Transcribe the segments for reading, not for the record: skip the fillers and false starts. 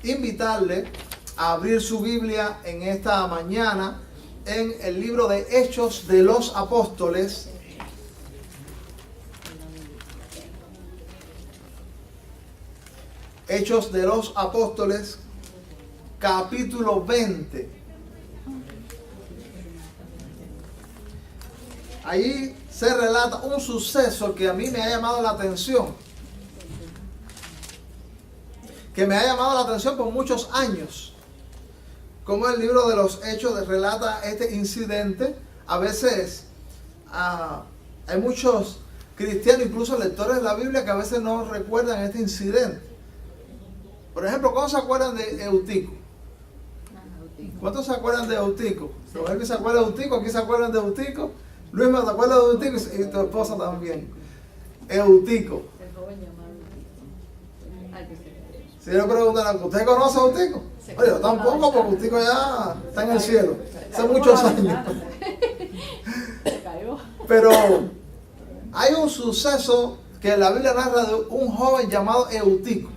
invitarle a abrir su Biblia en esta mañana en el libro de Hechos de los Apóstoles. Hechos de los Apóstoles, capítulo 20. Ahí se relata un suceso que a mí me ha llamado la atención. Que me ha llamado la atención por muchos años. Como el libro de los Hechos relata este incidente. A veces hay muchos cristianos, incluso lectores de la Biblia, que a veces no recuerdan este incidente. Por ejemplo, ¿cuántos se acuerdan de Eutico? ¿Cuántos se acuerdan de Eutico? ¿Alguien se acuerda de Eutico? ¿Aquí se acuerdan de Eutico? Luis, ¿me acuerdas de Eutico? Y tu esposa también. Eutico. El joven llamado Eutico. Si yo pregunto, ¿usted conoce a Eutico? Oye, yo tampoco, porque Eutico ya está en el cielo. Hace muchos años. Pero hay un suceso que la Biblia narra de un joven llamado Eutico.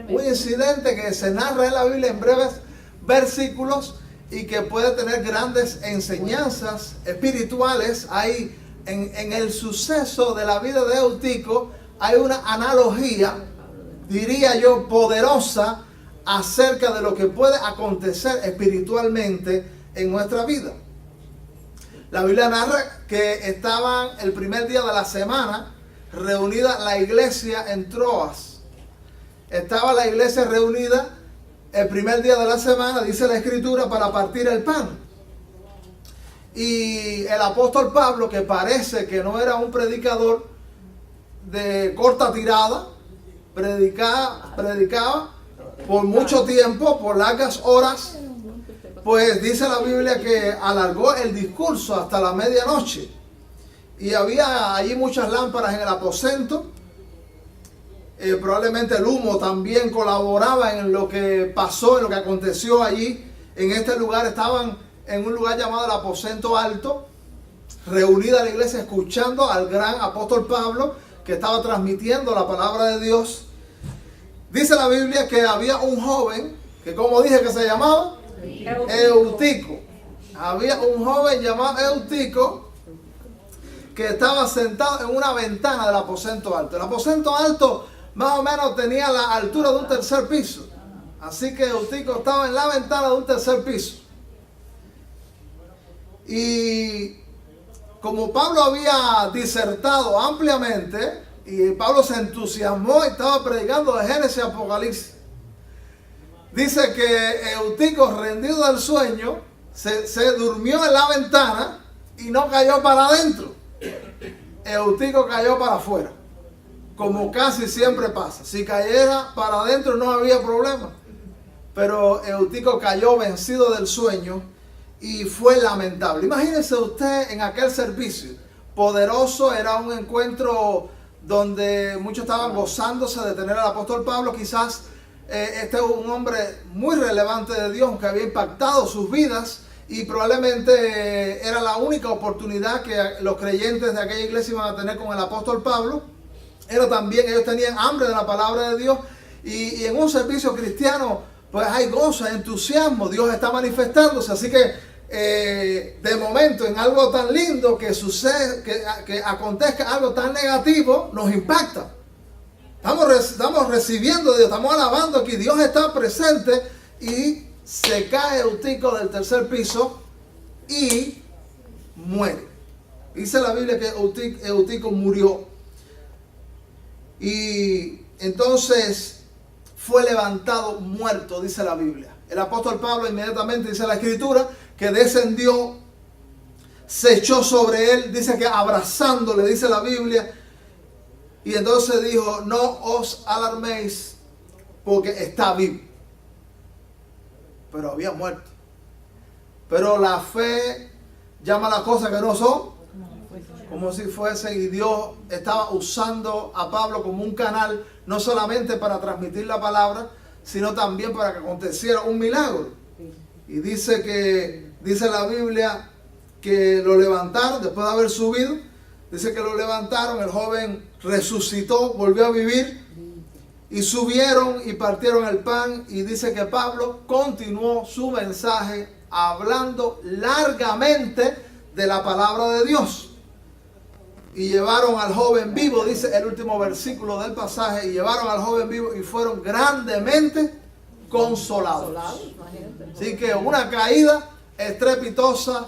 Un incidente que se narra en la Biblia en breves versículos y que puede tener grandes enseñanzas espirituales. Hay en el suceso de la vida de Eutico hay una analogía, diría yo, poderosa acerca de lo que puede acontecer espiritualmente en nuestra vida. La Biblia narra que estaban el primer día de la semana reunida la iglesia en Troas. Estaba la iglesia reunida el primer día de la semana, dice la Escritura, para partir el pan. Y el apóstol Pablo, que parece que no era un predicador de corta tirada, predicaba por mucho tiempo, por largas horas, pues dice la Biblia que alargó el discurso hasta la medianoche. Y había allí muchas lámparas en el aposento. Probablemente el humo también colaboraba en lo que pasó, en lo que aconteció allí. En este lugar estaban en un lugar llamado el aposento alto, reunida la iglesia escuchando al gran apóstol Pablo, que estaba transmitiendo la palabra de Dios. Dice la Biblia que había un joven, que como dije que se llamaba Eutico. Había un joven llamado Eutico que estaba sentado en una ventana del aposento alto. El aposento alto más o menos tenía la altura de un tercer piso. Así que Eutico estaba en la ventana de un tercer piso. Y como Pablo había disertado ampliamente, y Pablo se entusiasmó y estaba predicando de Génesis a Apocalipsis, dice que Eutico, rendido del sueño, se durmió en la ventana y no cayó para adentro. Eutico cayó para afuera, como casi siempre pasa. Si cayera para adentro no había problema. Pero Eutico cayó vencido del sueño y fue lamentable. Imagínese usted en aquel servicio poderoso. Era un encuentro donde muchos estaban gozándose de tener al apóstol Pablo. Quizás este es un hombre muy relevante de Dios que había impactado sus vidas. Y probablemente era la única oportunidad que los creyentes de aquella iglesia iban a tener con el apóstol Pablo. Era también, ellos tenían hambre de la palabra de Dios. Y en un servicio cristiano, pues hay gozo, hay entusiasmo. Dios está manifestándose. Así que de momento, en algo tan lindo que sucede, que acontezca algo tan negativo, nos impacta. Estamos recibiendo de Dios, estamos alabando aquí. Dios está presente y se cae Eutico del tercer piso y muere. Dice la Biblia que Eutico murió. Y entonces fue levantado muerto, dice la Biblia. El apóstol Pablo inmediatamente, dice la Escritura, que descendió, se echó sobre él, dice que abrazándole, dice la Biblia. Y entonces dijo: no os alarméis, porque está vivo. Pero había muerto. Pero la fe llama las cosas que no son como si fuesen, y Dios estaba usando a Pablo como un canal, no solamente para transmitir la palabra, sino también para que aconteciera un milagro. Y dice la Biblia que lo levantaron después de haber subido. Dice que lo levantaron, el joven resucitó, volvió a vivir. Y subieron y partieron el pan, y dice que Pablo continuó su mensaje hablando largamente de la palabra de Dios. Y llevaron al joven vivo, dice el último versículo del pasaje, y llevaron al joven vivo y fueron grandemente consolados. Así que una caída estrepitosa,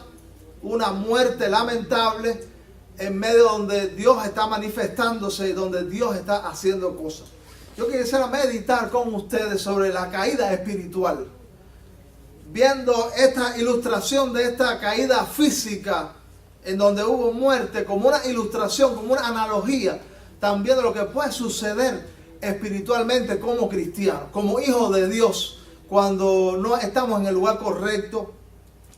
una muerte lamentable en medio donde Dios está manifestándose y donde Dios está haciendo cosas. Yo quisiera meditar con ustedes sobre la caída espiritual, viendo esta ilustración de esta caída física en donde hubo muerte como una ilustración, como una analogía también de lo que puede suceder espiritualmente como cristianos, como hijos de Dios, cuando no estamos en el lugar correcto,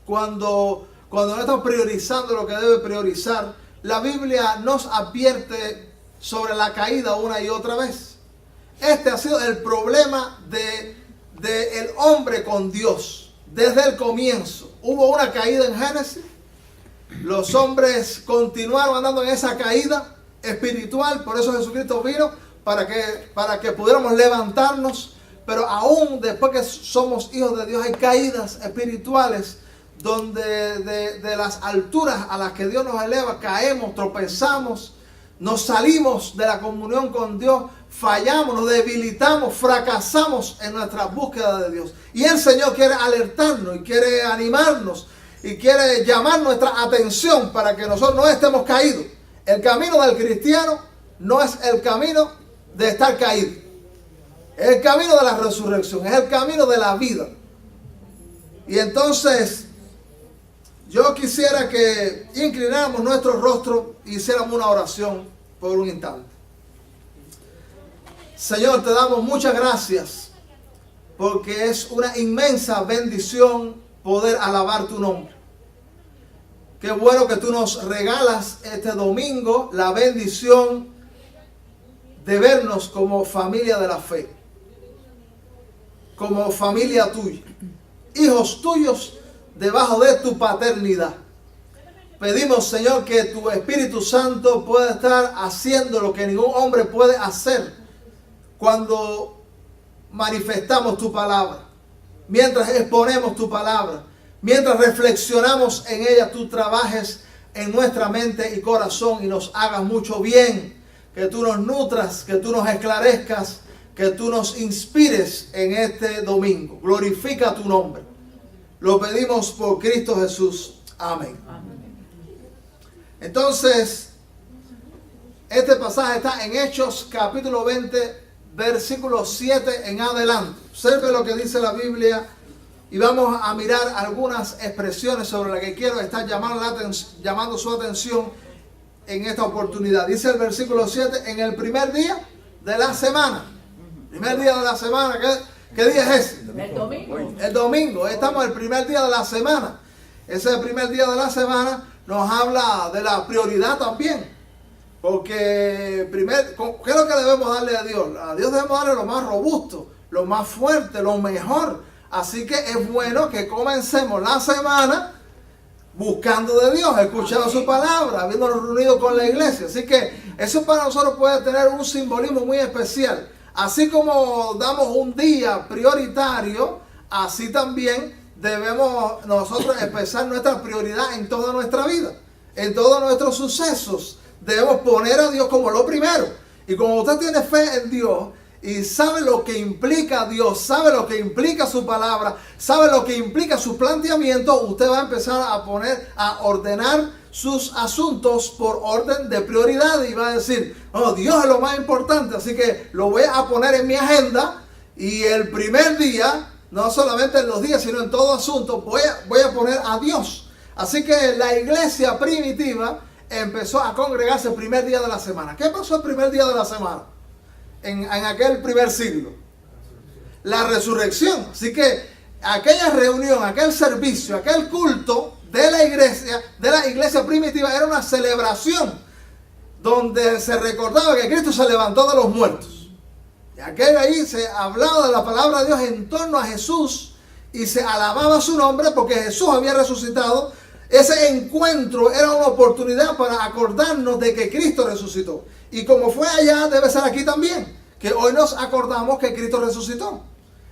cuando no estamos priorizando lo que debe priorizar. La Biblia nos advierte sobre la caída una y otra vez. Este ha sido el problema del hombre con Dios desde el comienzo. Hubo una caída en Génesis. Los hombres continuaron andando en esa caída espiritual. Por eso Jesucristo vino para que pudiéramos levantarnos. Pero aún después que somos hijos de Dios hay caídas espirituales donde de las alturas a las que Dios nos eleva caemos, tropezamos, nos salimos de la comunión con Dios, fallamos, nos debilitamos, fracasamos en nuestra búsqueda de Dios. Y el Señor quiere alertarnos y quiere animarnos y quiere llamar nuestra atención para que nosotros no estemos caídos. El camino del cristiano no es el camino de estar caído. Es el camino de la resurrección, es el camino de la vida. Y entonces yo quisiera que inclináramos nuestro rostro y hiciéramos una oración por un instante. Señor, te damos muchas gracias porque es una inmensa bendición poder alabar tu nombre. Qué bueno que tú nos regalas este domingo la bendición de vernos como familia de la fe, como familia tuya, hijos tuyos debajo de tu paternidad. Pedimos, Señor, que tu Espíritu Santo pueda estar haciendo lo que ningún hombre puede hacer cuando manifestamos tu palabra, mientras exponemos tu palabra, mientras reflexionamos en ella. Tú trabajes en nuestra mente y corazón y nos hagas mucho bien, que tú nos nutras, que tú nos esclarezcas, que tú nos inspires en este domingo. Glorifica tu nombre. Lo pedimos por Cristo Jesús. Amén. Entonces, este pasaje está en Hechos capítulo 20, versículo 7 en adelante. Observe lo que dice la Biblia y vamos a mirar algunas expresiones sobre las que quiero estar llamando su atención en esta oportunidad. Dice el versículo 7, en el primer día de la semana. Primer día de la semana, ¿qué día es ese? El domingo. El domingo, estamos el primer día de la semana. Ese primer día de la semana nos habla de la prioridad también. Porque ¿qué es lo que debemos darle a Dios? A Dios debemos darle lo más robusto, lo más fuerte, lo mejor. Así que es bueno que comencemos la semana buscando de Dios, escuchando su palabra, habiéndonos reunido con la iglesia. Así que eso para nosotros puede tener un simbolismo muy especial. Así como damos un día prioritario, así también debemos nosotros empezar nuestra prioridad en toda nuestra vida, en todos nuestros sucesos. Debemos poner a Dios como lo primero. Y como usted tiene fe en Dios y sabe lo que implica Dios, sabe lo que implica su palabra, sabe lo que implica su planteamiento, usted va a empezar a ordenar sus asuntos por orden de prioridad y va a decir, oh, Dios es lo más importante, así que lo voy a poner en mi agenda y el primer día, no solamente en los días, sino en todo asunto, voy a poner a Dios. Así que la iglesia primitiva empezó a congregarse el primer día de la semana. ¿Qué pasó el primer día de la semana? En aquel primer siglo. La resurrección. Así que aquella reunión, aquel servicio, aquel culto de la iglesia primitiva era una celebración donde se recordaba que Cristo se levantó de los muertos. Y ahí se hablaba de la palabra de Dios en torno a Jesús y se alababa su nombre porque Jesús había resucitado. Ese encuentro era una oportunidad para acordarnos de que Cristo resucitó. Y como fue allá, debe ser aquí también. que hoy nos acordamos que Cristo resucitó.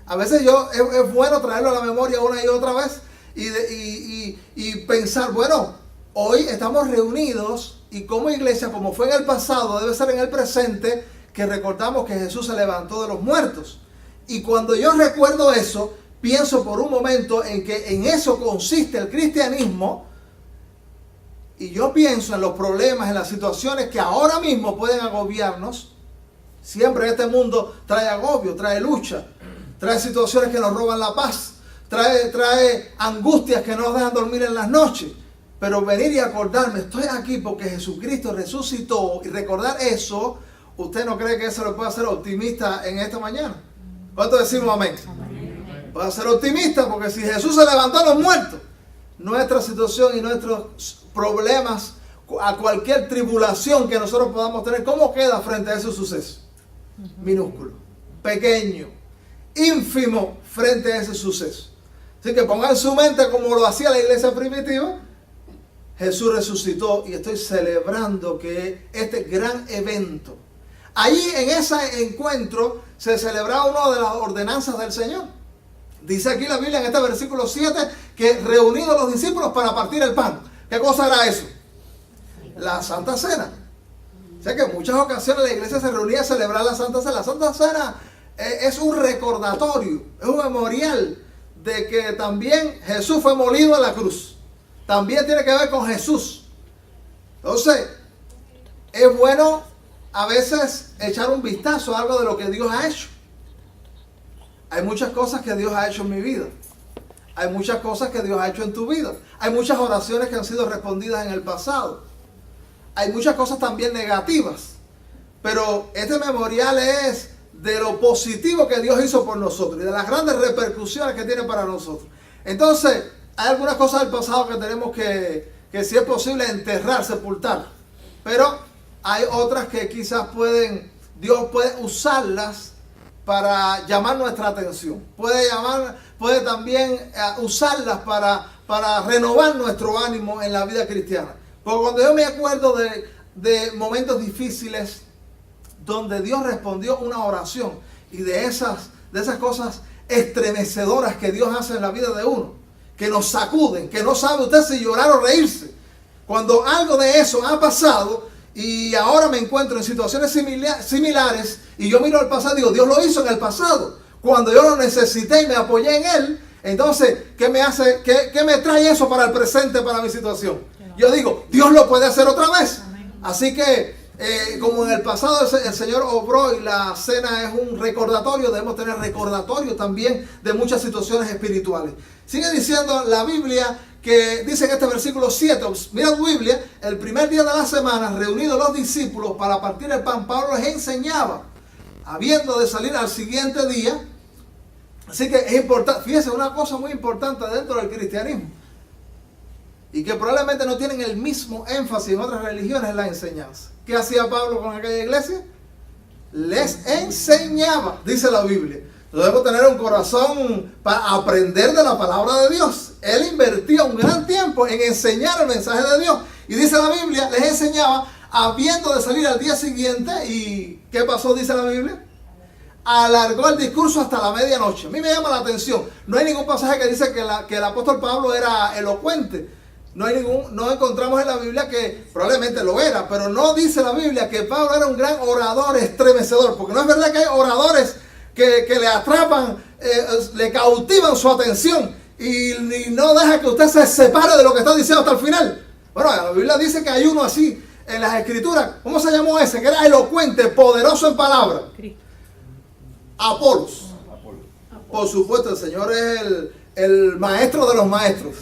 A veces es bueno traerlo a la memoria una y otra vez y pensar, bueno, hoy estamos reunidos y como iglesia, como fue en el pasado, debe ser en el presente, que recordamos que Jesús se levantó de los muertos. Y cuando yo recuerdo eso, pienso por un momento en que en eso consiste el cristianismo, y yo pienso en los problemas, en las situaciones que ahora mismo pueden agobiarnos. Siempre este mundo trae agobio, trae lucha, trae situaciones que nos roban la paz, trae angustias que no nos dejan dormir en las noches. Pero venir y acordarme, estoy aquí porque Jesucristo resucitó, y recordar eso, ¿usted no cree que eso le puede hacer optimista en esta mañana? ¿Cuánto decimos amén? Amén. Puede ser optimista porque si Jesús se levantó a los muertos, nuestra situación y nuestros problemas, a cualquier tribulación que nosotros podamos tener, ¿cómo queda frente a ese suceso? Minúsculo, pequeño, ínfimo frente a ese suceso. Así que pongan en su mente, como lo hacía la iglesia primitiva, Jesús resucitó y estoy celebrando que este gran evento, allí en ese encuentro se celebraba una de las ordenanzas del Señor. Dice aquí la Biblia en este versículo 7 que reunidos los discípulos para partir el pan. ¿Qué cosa era eso? La Santa Cena. O sea que en muchas ocasiones la iglesia se reunía a celebrar la Santa Cena. La Santa Cena es un recordatorio, es un memorial de que también Jesús fue molido en la cruz. También tiene que ver con Jesús. Entonces, es bueno a veces echar un vistazo a algo de lo que Dios ha hecho. Hay muchas cosas que Dios ha hecho en mi vida. Hay muchas cosas que Dios ha hecho en tu vida. Hay muchas oraciones que han sido respondidas en el pasado. Hay muchas cosas también negativas. Pero este memorial es de lo positivo que Dios hizo por nosotros y de las grandes repercusiones que tiene para nosotros. Entonces, hay algunas cosas del pasado que tenemos que si es posible, enterrar, sepultar. Pero hay otras que quizás Dios puede usarlas para llamar nuestra atención. Puede también usarlas para renovar nuestro ánimo en la vida cristiana. Porque cuando yo me acuerdo de momentos difíciles donde Dios respondió una oración y de esas cosas estremecedoras que Dios hace en la vida de uno, que nos sacuden, que no sabe usted si llorar o reírse. Cuando algo de eso ha pasado y ahora me encuentro en situaciones similares y yo miro al pasado y digo, Dios lo hizo en el pasado. Cuando yo lo necesité y me apoyé en Él, entonces, ¿qué me trae eso para el presente, para mi situación? Yo digo, Dios lo puede hacer otra vez. Así que, como en el pasado el Señor obró y la cena es un recordatorio, debemos tener recordatorio también de muchas situaciones espirituales. Sigue diciendo la Biblia que dice en este versículo 7, mira tu Biblia, el primer día de la semana, reunidos los discípulos para partir el pan, Pablo les enseñaba, habiendo de salir al siguiente día. Así que es importante, fíjense, una cosa muy importante dentro del cristianismo, y que probablemente no tienen el mismo énfasis en otras religiones, es la enseñanza. ¿Qué hacía Pablo con aquella iglesia? Les enseñaba, dice la Biblia. Debemos tener un corazón para aprender de la palabra de Dios. Él invirtió un gran tiempo en enseñar el mensaje de Dios. Y dice la Biblia, les enseñaba habiendo de salir al día siguiente. ¿Y qué pasó? Dice la Biblia. Alargó el discurso hasta la medianoche. A mí me llama la atención. No hay ningún pasaje que dice que el apóstol Pablo era elocuente. No encontramos en la Biblia que probablemente lo era, pero no dice la Biblia que Pablo era un gran orador estremecedor, porque no es verdad que hay oradores que le atrapan, le cautivan su atención y no deja que usted se separe de lo que está diciendo hasta el final. Bueno, la Biblia dice que hay uno así en las Escrituras. ¿Cómo se llamó ese? Que era elocuente, poderoso en palabras. Apolos. Por supuesto, el Señor es el maestro de los maestros.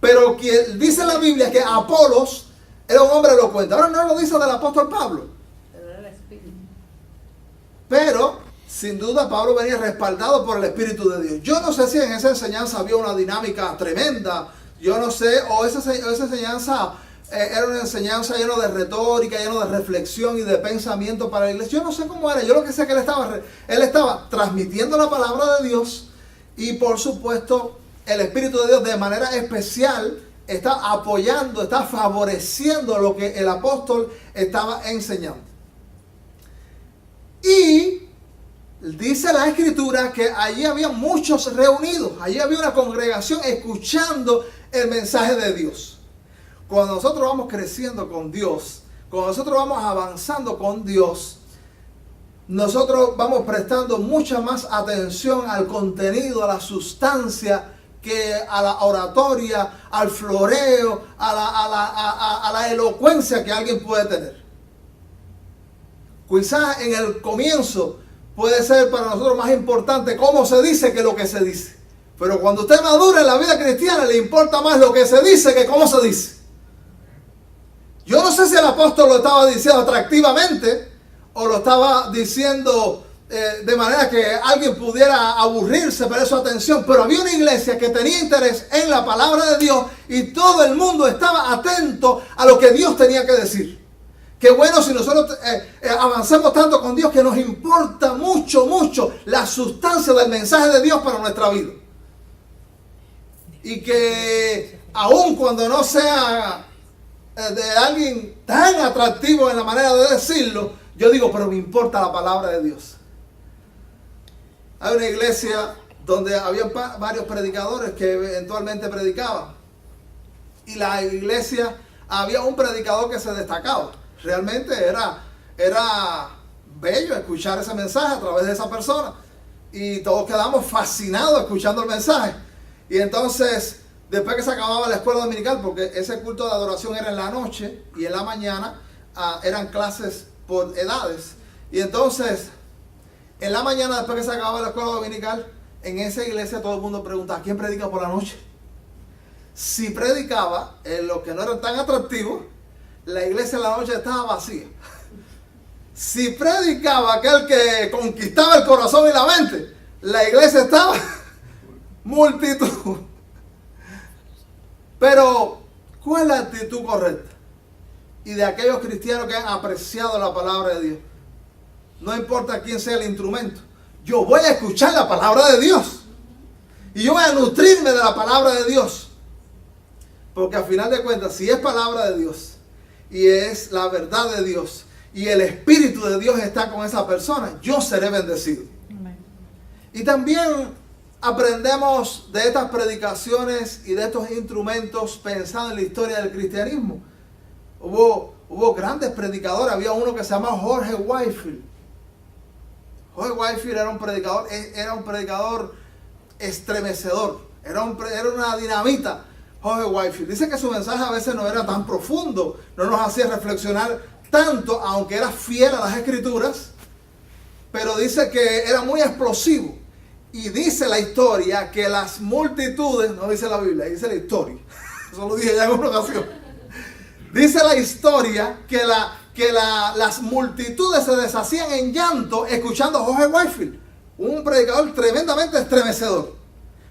Pero quien dice la Biblia que Apolos era un hombre elocuente. Ahora no lo dice del apóstol Pablo. Pero, sin duda, Pablo venía respaldado por el Espíritu de Dios. Yo no sé si en esa enseñanza había una dinámica tremenda. Yo no sé, o esa enseñanza era una enseñanza llena de retórica, llena de reflexión y de pensamiento para la iglesia. Yo no sé cómo era. Yo lo que sé es que él estaba transmitiendo la palabra de Dios y, por supuesto, el Espíritu de Dios de manera especial está apoyando, está favoreciendo lo que el apóstol estaba enseñando. Y dice la Escritura que allí había muchos reunidos, allí había una congregación escuchando el mensaje de Dios. Cuando nosotros vamos creciendo con Dios, cuando nosotros vamos avanzando con Dios, nosotros vamos prestando mucha más atención al contenido, a la sustancia, que a la oratoria, al floreo, a la elocuencia que alguien puede tener. Quizás en el comienzo puede ser para nosotros más importante cómo se dice que lo que se dice. Pero cuando usted madura en la vida cristiana, le importa más lo que se dice que cómo se dice. Yo no sé si el apóstol lo estaba diciendo atractivamente o lo estaba diciendo de manera que alguien pudiera aburrirse, perder su atención, pero había una iglesia que tenía interés en la palabra de Dios y todo el mundo estaba atento a lo que Dios tenía que decir. Qué bueno si nosotros avanzamos tanto con Dios que nos importa mucho la sustancia del mensaje de Dios para nuestra vida. Y que aun cuando no sea de alguien tan atractivo en la manera de decirlo, yo digo, pero me importa la palabra de Dios. Hay una iglesia donde había varios predicadores que eventualmente predicaban. Y la iglesia, había un predicador que se destacaba. Realmente era bello escuchar ese mensaje a través de esa persona. Y todos quedamos fascinados escuchando el mensaje. Y entonces, después que se acababa la escuela dominical, porque ese culto de adoración era en la noche y en la mañana eran clases por edades. Y entonces, en la mañana, después que se acababa la escuela dominical, en esa iglesia todo el mundo preguntaba, ¿quién predica por la noche? Si predicaba en los que no eran tan atractivos, la iglesia en la noche estaba vacía. Si predicaba aquel que conquistaba el corazón y la mente, la iglesia estaba multitud. Pero, ¿cuál es la actitud correcta? Y de aquellos cristianos que han apreciado la palabra de Dios. No importa quién sea el instrumento. Yo voy a escuchar la palabra de Dios. Y yo voy a nutrirme de la palabra de Dios. Porque al final de cuentas, si es palabra de Dios, y es la verdad de Dios, y el Espíritu de Dios está con esa persona, yo seré bendecido. Amén. Y también aprendemos de estas predicaciones y de estos instrumentos pensando en la historia del cristianismo. Hubo grandes predicadores. Había uno que se llamaba Jorge Whitefield. Jorge Whitefield era un predicador estremecedor. Era una dinamita. Jorge Whitefield. Dice que su mensaje a veces no era tan profundo, no nos hacía reflexionar tanto, aunque era fiel a las escrituras, pero dice que era muy explosivo. Y dice la historia que las multitudes, no dice la Biblia, dice la historia. Eso lo dije ya en una ocasión. Dice la historia que las multitudes se deshacían en llanto escuchando a Jorge Whitefield, un predicador tremendamente estremecedor.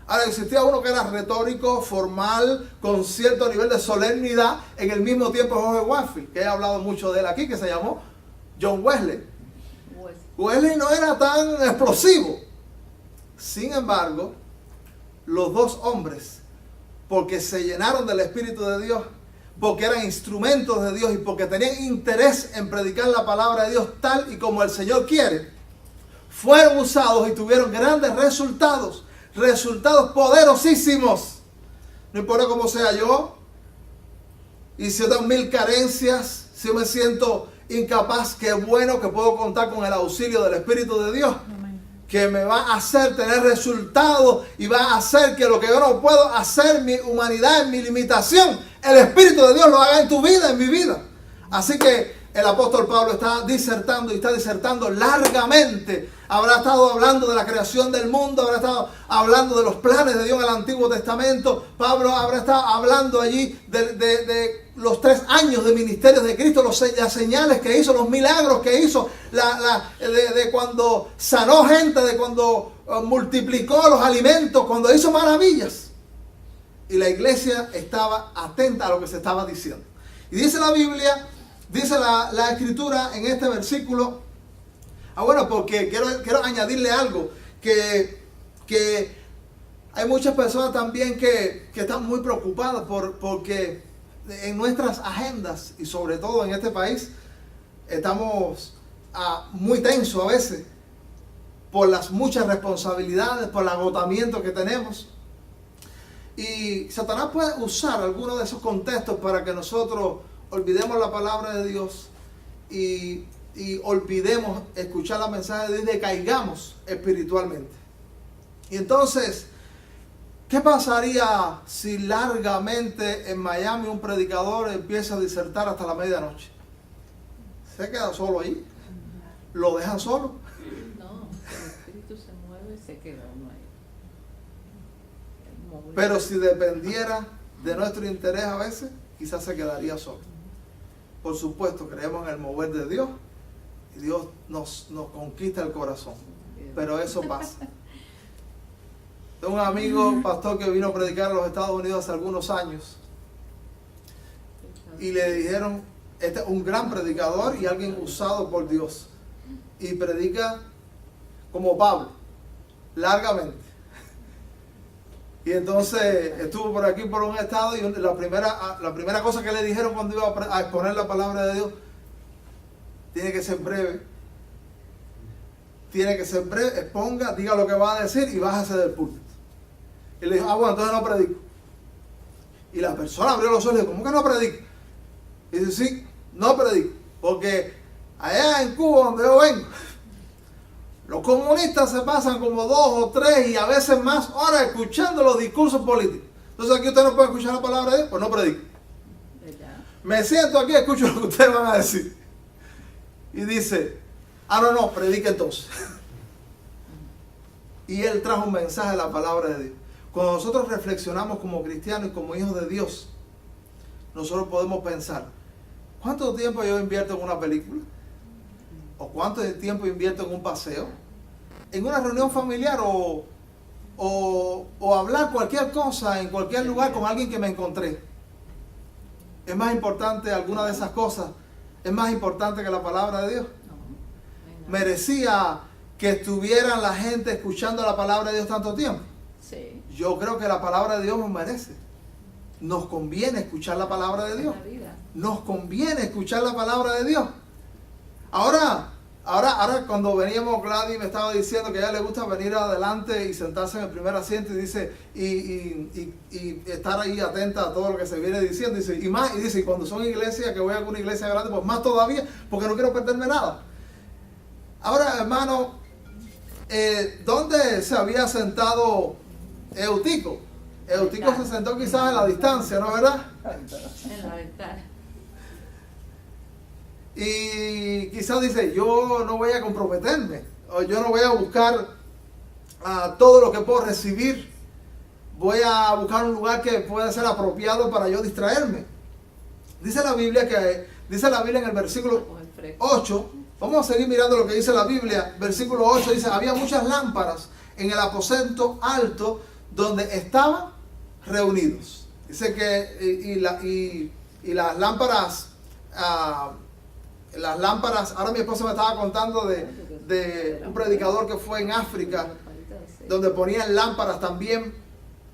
Ahora, existía uno que era retórico, formal, con cierto nivel de solemnidad, en el mismo tiempo Jorge Whitefield, que he hablado mucho de él aquí, que se llamó John Wesley. Wesley no era tan explosivo. Sin embargo, los dos hombres, porque se llenaron del Espíritu de Dios, porque eran instrumentos de Dios y porque tenían interés en predicar la palabra de Dios tal y como el Señor quiere, fueron usados y tuvieron grandes resultados poderosísimos. No importa cómo sea yo, y si yo tengo 1000 carencias, si yo me siento incapaz, qué bueno que puedo contar con el auxilio del Espíritu de Dios. Amén. Que me va a hacer tener resultados y va a hacer que lo que yo no puedo hacer, mi humanidad, mi limitación, el Espíritu de Dios lo haga en tu vida, en mi vida. Así que el apóstol Pablo está disertando largamente. Habrá estado hablando de la creación del mundo, habrá estado hablando de los planes de Dios en el Antiguo Testamento. Pablo habrá estado hablando allí de los 3 años de ministerio de Cristo, las señales que hizo, los milagros que hizo, de cuando sanó gente, de cuando multiplicó los alimentos, cuando hizo maravillas. Y la iglesia estaba atenta a lo que se estaba diciendo. Y dice la Biblia, dice la Escritura en este versículo. Bueno, porque quiero añadirle algo, que hay muchas personas también que están muy preocupadas porque en nuestras agendas, y sobre todo en este país, estamos muy tenso a veces por las muchas responsabilidades, por el agotamiento que tenemos. Y Satanás puede usar algunos de esos contextos para que nosotros olvidemos la palabra de Dios y olvidemos escuchar la mensaje de Dios y decaigamos espiritualmente. Y entonces, ¿qué pasaría si largamente en Miami un predicador empieza a disertar hasta la medianoche? ¿Se queda solo ahí? ¿Lo dejan solo? No, el espíritu se mueve y se queda uno ahí. Pero si dependiera de nuestro interés a veces, quizás se quedaría solo. Por supuesto, creemos en el mover de Dios y Dios nos conquista el corazón. Pero eso pasa. Tengo un amigo, pastor, que vino a predicar en los Estados Unidos hace algunos años y le dijeron, este es un gran predicador y alguien usado por Dios y predica como Pablo, largamente. Y entonces estuvo por aquí por un estado y la primera cosa que le dijeron cuando iba a exponer la palabra de Dios, tiene que ser breve, exponga, diga lo que va a decir y bájese del púlpito. Y le dijo, bueno, entonces no predico. Y la persona abrió los ojos y dijo, ¿cómo que no predico? Y dice, sí, no predico, porque allá en Cuba, donde yo vengo, los comunistas se pasan como 2 o 3 y a veces más horas escuchando los discursos políticos. Entonces aquí usted no puede escuchar la palabra de Dios, pues no predico. Me siento aquí, escucho lo que ustedes van a decir. Y dice, no, predique entonces. Y él trajo un mensaje de la palabra de Dios. Cuando nosotros reflexionamos como cristianos y como hijos de Dios, nosotros podemos pensar, ¿cuánto tiempo yo invierto en una película? ¿O cuánto tiempo invierto en un paseo? ¿En una reunión familiar o hablar cualquier cosa en cualquier lugar con alguien que me encontré? ¿Es más importante alguna de esas cosas? ¿Es más importante que la palabra de Dios? ¿Merecía que estuviera la gente escuchando la palabra de Dios tanto tiempo? Sí. Yo creo que la palabra de Dios nos merece. Nos conviene escuchar la palabra de Dios. Nos conviene escuchar la palabra de Dios. Ahora cuando veníamos, Gladys me estaba diciendo que a ella le gusta venir adelante y sentarse en el primer asiento y dice, y estar ahí atenta a todo lo que se viene diciendo. Y cuando son iglesias, que voy a alguna iglesia grande, pues más todavía, porque no quiero perderme nada. Ahora, hermano, ¿dónde se había sentado Eutico? Eutico se sentó quizás en la distancia, ¿no es verdad? En la ventana. Y quizás dice, yo no voy a comprometerme, o yo no voy a buscar todo lo que puedo recibir, voy a buscar un lugar que pueda ser apropiado para yo distraerme. Dice la Biblia en el versículo 8, vamos a seguir mirando lo que dice la Biblia, versículo 8 dice, había muchas lámparas en el aposento alto donde estaban reunidos. Dice que las lámparas, ahora mi esposa me estaba contando de un predicador que fue en África, donde ponían lámparas también,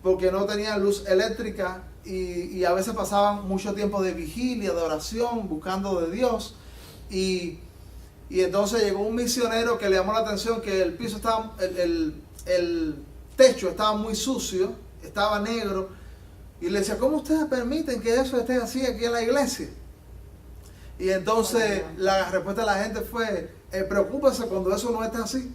porque no tenían luz eléctrica, y a veces pasaban mucho tiempo de vigilia, de oración, buscando de Dios, y entonces llegó un misionero que le llamó la atención que el piso estaba, el techo estaba muy sucio, estaba negro, y le decía, ¿cómo ustedes permiten que eso esté así aquí en la iglesia? Y entonces la respuesta de la gente fue, preocúpese cuando eso no está así.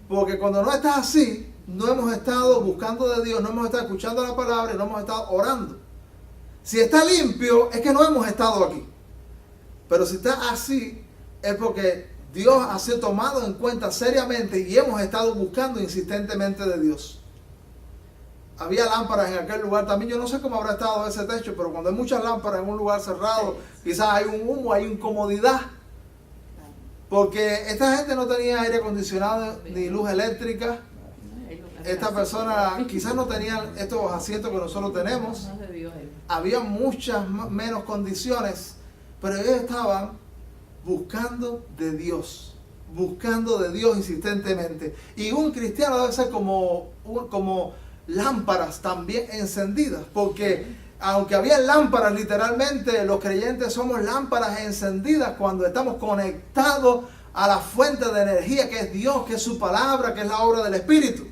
Porque cuando no está así, no hemos estado buscando de Dios, no hemos estado escuchando la palabra y no hemos estado orando. Si está limpio, es que no hemos estado aquí. Pero si está así, es porque Dios ha sido tomado en cuenta seriamente y hemos estado buscando insistentemente de Dios. Había lámparas en aquel lugar también. Yo no sé cómo habrá estado ese techo, pero cuando hay muchas lámparas en un lugar cerrado, quizás hay un humo, hay incomodidad. Porque esta gente no tenía aire acondicionado ni luz eléctrica. Esta persona quizás no tenían estos asientos que nosotros tenemos. Había muchas menos condiciones, pero ellos estaban buscando de Dios insistentemente. Y un cristiano debe ser como lámparas también encendidas, porque aunque había lámparas literalmente, los creyentes somos lámparas encendidas cuando estamos conectados a la fuente de energía que es Dios, que es su palabra, que es la obra del Espíritu.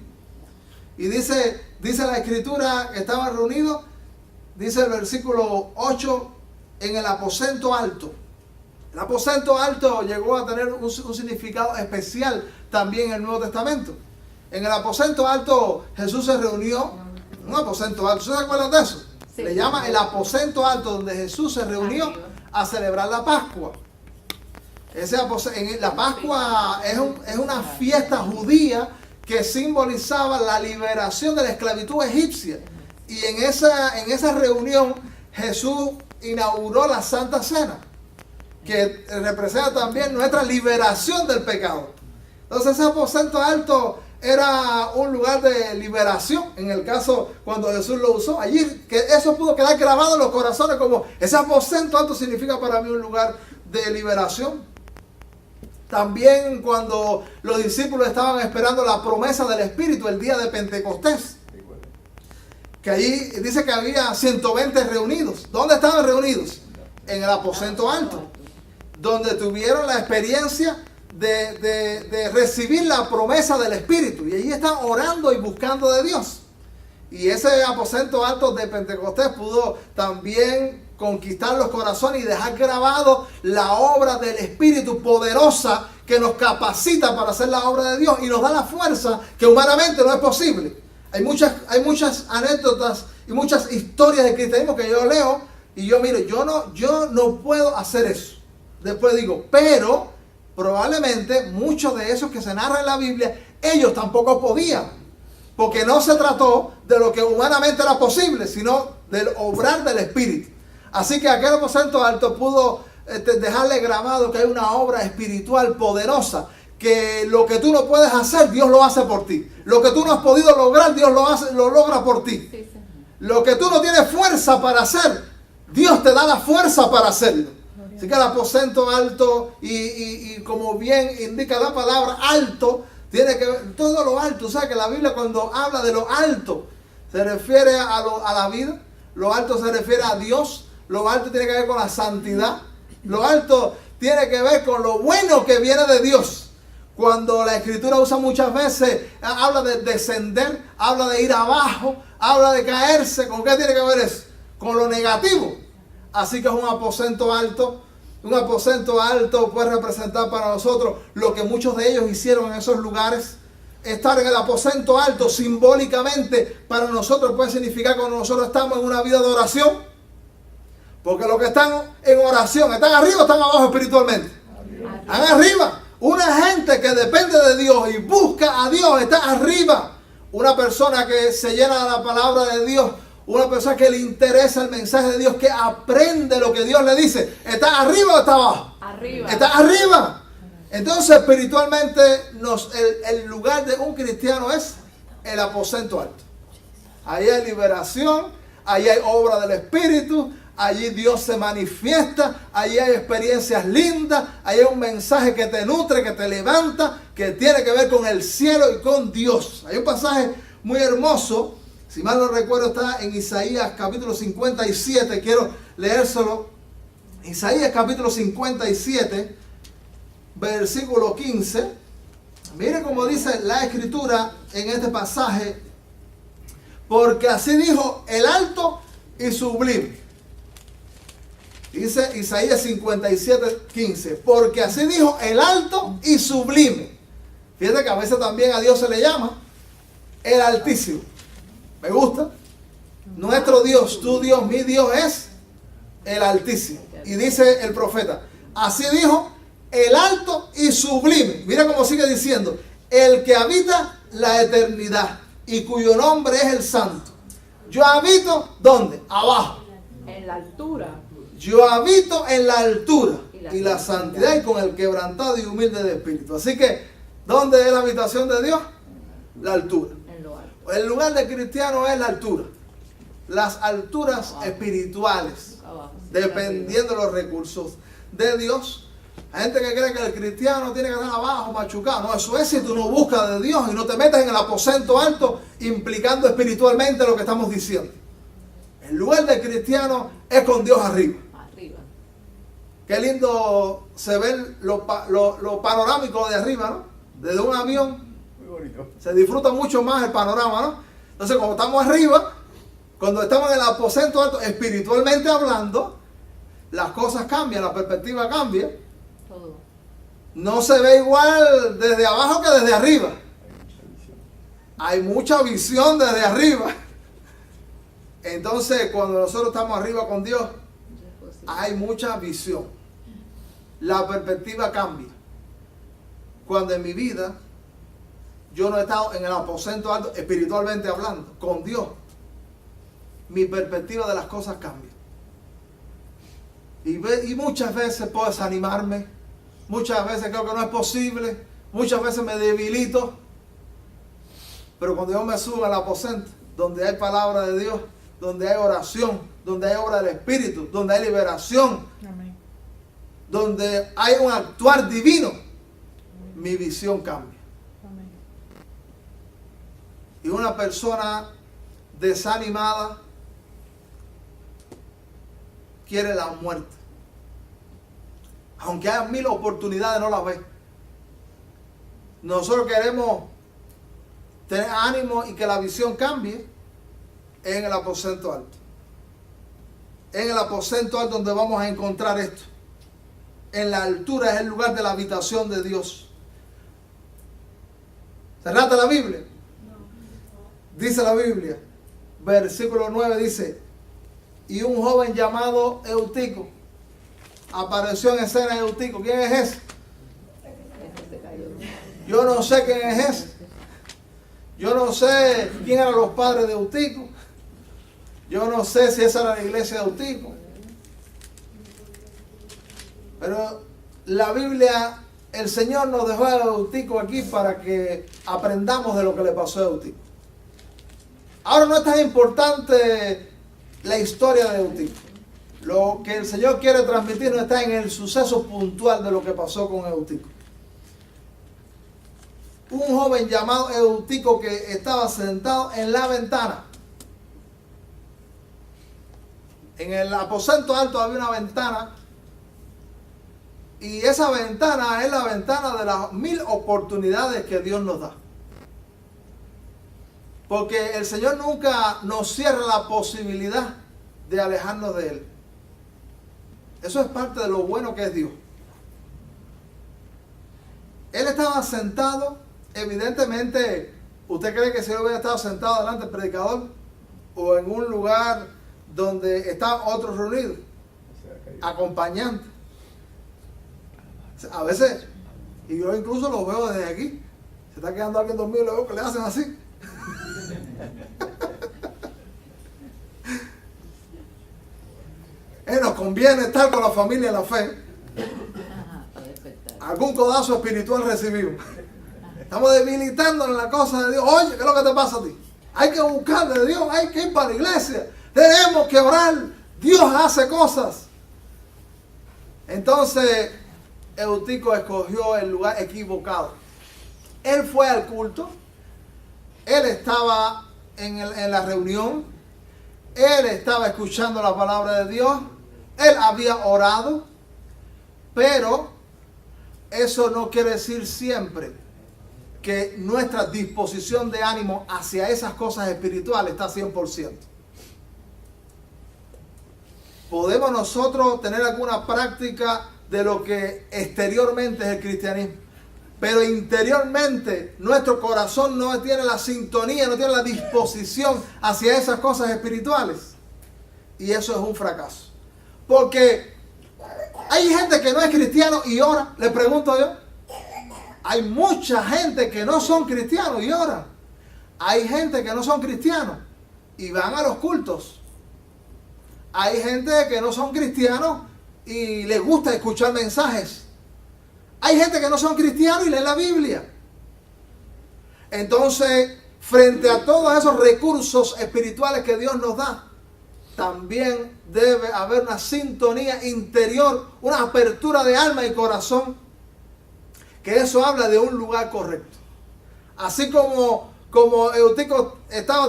Y dice la Escritura que estaban reunidos, dice el versículo 8, en el aposento alto. El aposento alto llegó a tener un significado especial también en el Nuevo Testamento. En el aposento alto Jesús se reunió, un aposento alto, ¿se acuerdan de eso? Sí. Le llama el aposento alto, donde Jesús se reunió a celebrar la Pascua. La Pascua es una fiesta judía que simbolizaba la liberación de la esclavitud egipcia. Y en esa reunión Jesús inauguró la Santa Cena, que representa también nuestra liberación del pecado. Entonces ese aposento alto era un lugar de liberación. En el caso cuando Jesús lo usó allí, que eso pudo quedar grabado en los corazones como ese aposento alto significa para mí un lugar de liberación. También cuando los discípulos estaban esperando la promesa del Espíritu el día de Pentecostés, que allí dice que había 120 reunidos. ¿Dónde estaban reunidos? En el aposento alto, donde tuvieron la experiencia de recibir la promesa del Espíritu. Y allí están orando y buscando de Dios. Y ese aposento alto de Pentecostés pudo también conquistar los corazones y dejar grabado la obra del Espíritu poderosa que nos capacita para hacer la obra de Dios y nos da la fuerza que humanamente no es posible. Hay muchas anécdotas y muchas historias de cristianismo que yo leo y yo miro, yo no puedo hacer eso. Después digo, pero probablemente muchos de esos que se narran en la Biblia, ellos tampoco podían. Porque no se trató de lo que humanamente era posible, sino del obrar del Espíritu. Así que aquel aposento alto pudo dejarle grabado que hay una obra espiritual poderosa, que lo que tú no puedes hacer, Dios lo hace por ti. Lo que tú no has podido lograr, Dios lo logra por ti. Sí, sí. Lo que tú no tienes fuerza para hacer, Dios te da la fuerza para hacerlo. Así que el aposento alto, y como bien indica la palabra alto, tiene que ver todo lo alto. O sea que la Biblia cuando habla de lo alto, se refiere a la vida. Lo alto se refiere a Dios. Lo alto tiene que ver con la santidad. Lo alto tiene que ver con lo bueno que viene de Dios. Cuando la Escritura usa muchas veces, habla de descender, habla de ir abajo, habla de caerse. ¿Con qué tiene que ver eso? Con lo negativo. Así que es un aposento alto. Un aposento alto puede representar para nosotros lo que muchos de ellos hicieron en esos lugares. Estar en el aposento alto simbólicamente para nosotros puede significar que nosotros estamos en una vida de oración. Porque los que están en oración, ¿están arriba o están abajo espiritualmente? Están arriba. Una gente que depende de Dios y busca a Dios está arriba. Una persona que se llena de la palabra de Dios, una persona que le interesa el mensaje de Dios, que aprende lo que Dios le dice, ¿está arriba o está abajo? Arriba. Está arriba. Entonces espiritualmente el lugar de un cristiano es el aposento alto. Ahí hay liberación, ahí hay obra del Espíritu, allí Dios se manifiesta, allí hay experiencias lindas, ahí hay un mensaje que te nutre, que te levanta, que tiene que ver con el cielo y con Dios. Hay un pasaje muy hermoso, si mal no recuerdo está en Isaías capítulo 57, quiero leérselo. Isaías capítulo 57, versículo 15. Mire cómo dice la Escritura en este pasaje. Porque así dijo el alto y sublime. Dice Isaías 57, 15. Porque así dijo el alto y sublime. Fíjate que a veces también a Dios se le llama el Altísimo. Me gusta. Nuestro Dios, tu Dios, mi Dios es el Altísimo. Y dice el profeta, así dijo el alto y sublime. Mira cómo sigue diciendo, el que habita la eternidad y cuyo nombre es el Santo. Yo habito, ¿dónde? Abajo. En la altura. Yo habito en la altura y la santidad y con el quebrantado y humilde de espíritu. Así que, ¿dónde es la habitación de Dios? La altura. En lo alto. El lugar de cristiano es la altura. Las alturas espirituales, Abajo. dependiendo de los recursos de Dios. Hay gente que cree que el cristiano tiene que estar abajo, machucado. No, eso es si tú no buscas de Dios y no te metes en el aposento alto, implicando espiritualmente lo que estamos diciendo. El lugar del cristiano es con Dios arriba. Arriba. Qué lindo se ve lo panorámico de arriba, ¿no? Desde un avión. Muy bonito. Se disfruta mucho más el panorama, ¿no? Entonces, cuando estamos arriba, cuando estamos en el aposento alto, espiritualmente hablando, las cosas cambian, la perspectiva cambia. Todo. No se ve igual desde abajo que desde arriba. Hay mucha visión desde arriba. Entonces, cuando nosotros estamos arriba con Dios, hay mucha visión. La perspectiva cambia. Cuando en mi vida yo no he estado en el aposento alto, espiritualmente hablando, con Dios, mi perspectiva de las cosas cambia. Y muchas veces puedo desanimarme, muchas veces creo que no es posible, muchas veces me debilito. Pero cuando yo me subo al aposento, donde hay palabra de Dios, donde hay oración, donde hay obra del Espíritu, donde hay liberación, Amén. donde hay un actuar divino, mi visión cambia. Amén. Y una persona desanimada quiere la muerte. Aunque haya 1000 oportunidades, no las ve. Nosotros queremos tener ánimo y que la visión cambie en el aposento alto. En el aposento alto donde vamos a encontrar esto. En la altura es el lugar de la habitación de Dios. ¿Cerraste la Biblia? Dice la Biblia, versículo 9 dice, y un joven llamado Eutico apareció en escena. Eutico, ¿quién es ese? Ese se cayó. Yo no sé quién es ese. Yo no sé quién eran los padres de Eutico. Yo no sé si esa era la iglesia de Eutico. Pero la Biblia, el Señor nos dejó a Eutico aquí para que aprendamos de lo que le pasó a Eutico. Ahora no es tan importante la historia de Eutico. Lo que el Señor quiere transmitir no está en el suceso puntual de lo que pasó con Eutico. Un joven llamado Eutico que estaba sentado en la ventana. En el aposento alto había una ventana. Y esa ventana es la ventana de las 1000 oportunidades que Dios nos da. Porque el Señor nunca nos cierra la posibilidad de alejarnos de Él. Eso es parte de lo bueno que es Dios. Él estaba sentado, evidentemente, ¿usted cree que si él hubiera estado sentado delante del predicador o en un lugar donde estaban otros reunidos, acompañantes? A veces, y yo incluso lo veo desde aquí, se está quedando alguien dormido y luego que le hacen así. Nos conviene estar con la familia en la fe. Algún codazo espiritual recibimos. Estamos debilitándonos en la cosa de Dios. Oye, ¿qué es lo que te pasa a ti? Hay que buscar de Dios, hay que ir para la iglesia. Tenemos que orar. Dios hace cosas. Entonces, Eutico escogió el lugar equivocado. Él fue al culto. Él estaba en la reunión. Él estaba escuchando la palabra de Dios. Él había orado. Pero eso no quiere decir siempre que nuestra disposición de ánimo hacia esas cosas espirituales está 100%. Podemos nosotros tener alguna práctica de lo que exteriormente es el cristianismo, pero interiormente nuestro corazón no tiene la sintonía, no tiene la disposición hacia esas cosas espirituales. Y eso es un fracaso. Porque hay gente que no es cristiano y ora. Le pregunto yo. Hay mucha gente que no son cristianos y oran. Hay gente que no son cristianos y van a los cultos. Hay gente que no son cristianos y les gusta escuchar mensajes. Hay gente que no son cristianos y leen la Biblia. Entonces, frente a todos esos recursos espirituales que Dios nos da, también debe haber una sintonía interior, una apertura de alma y corazón, que eso habla de un lugar correcto. Así como Eutico estaba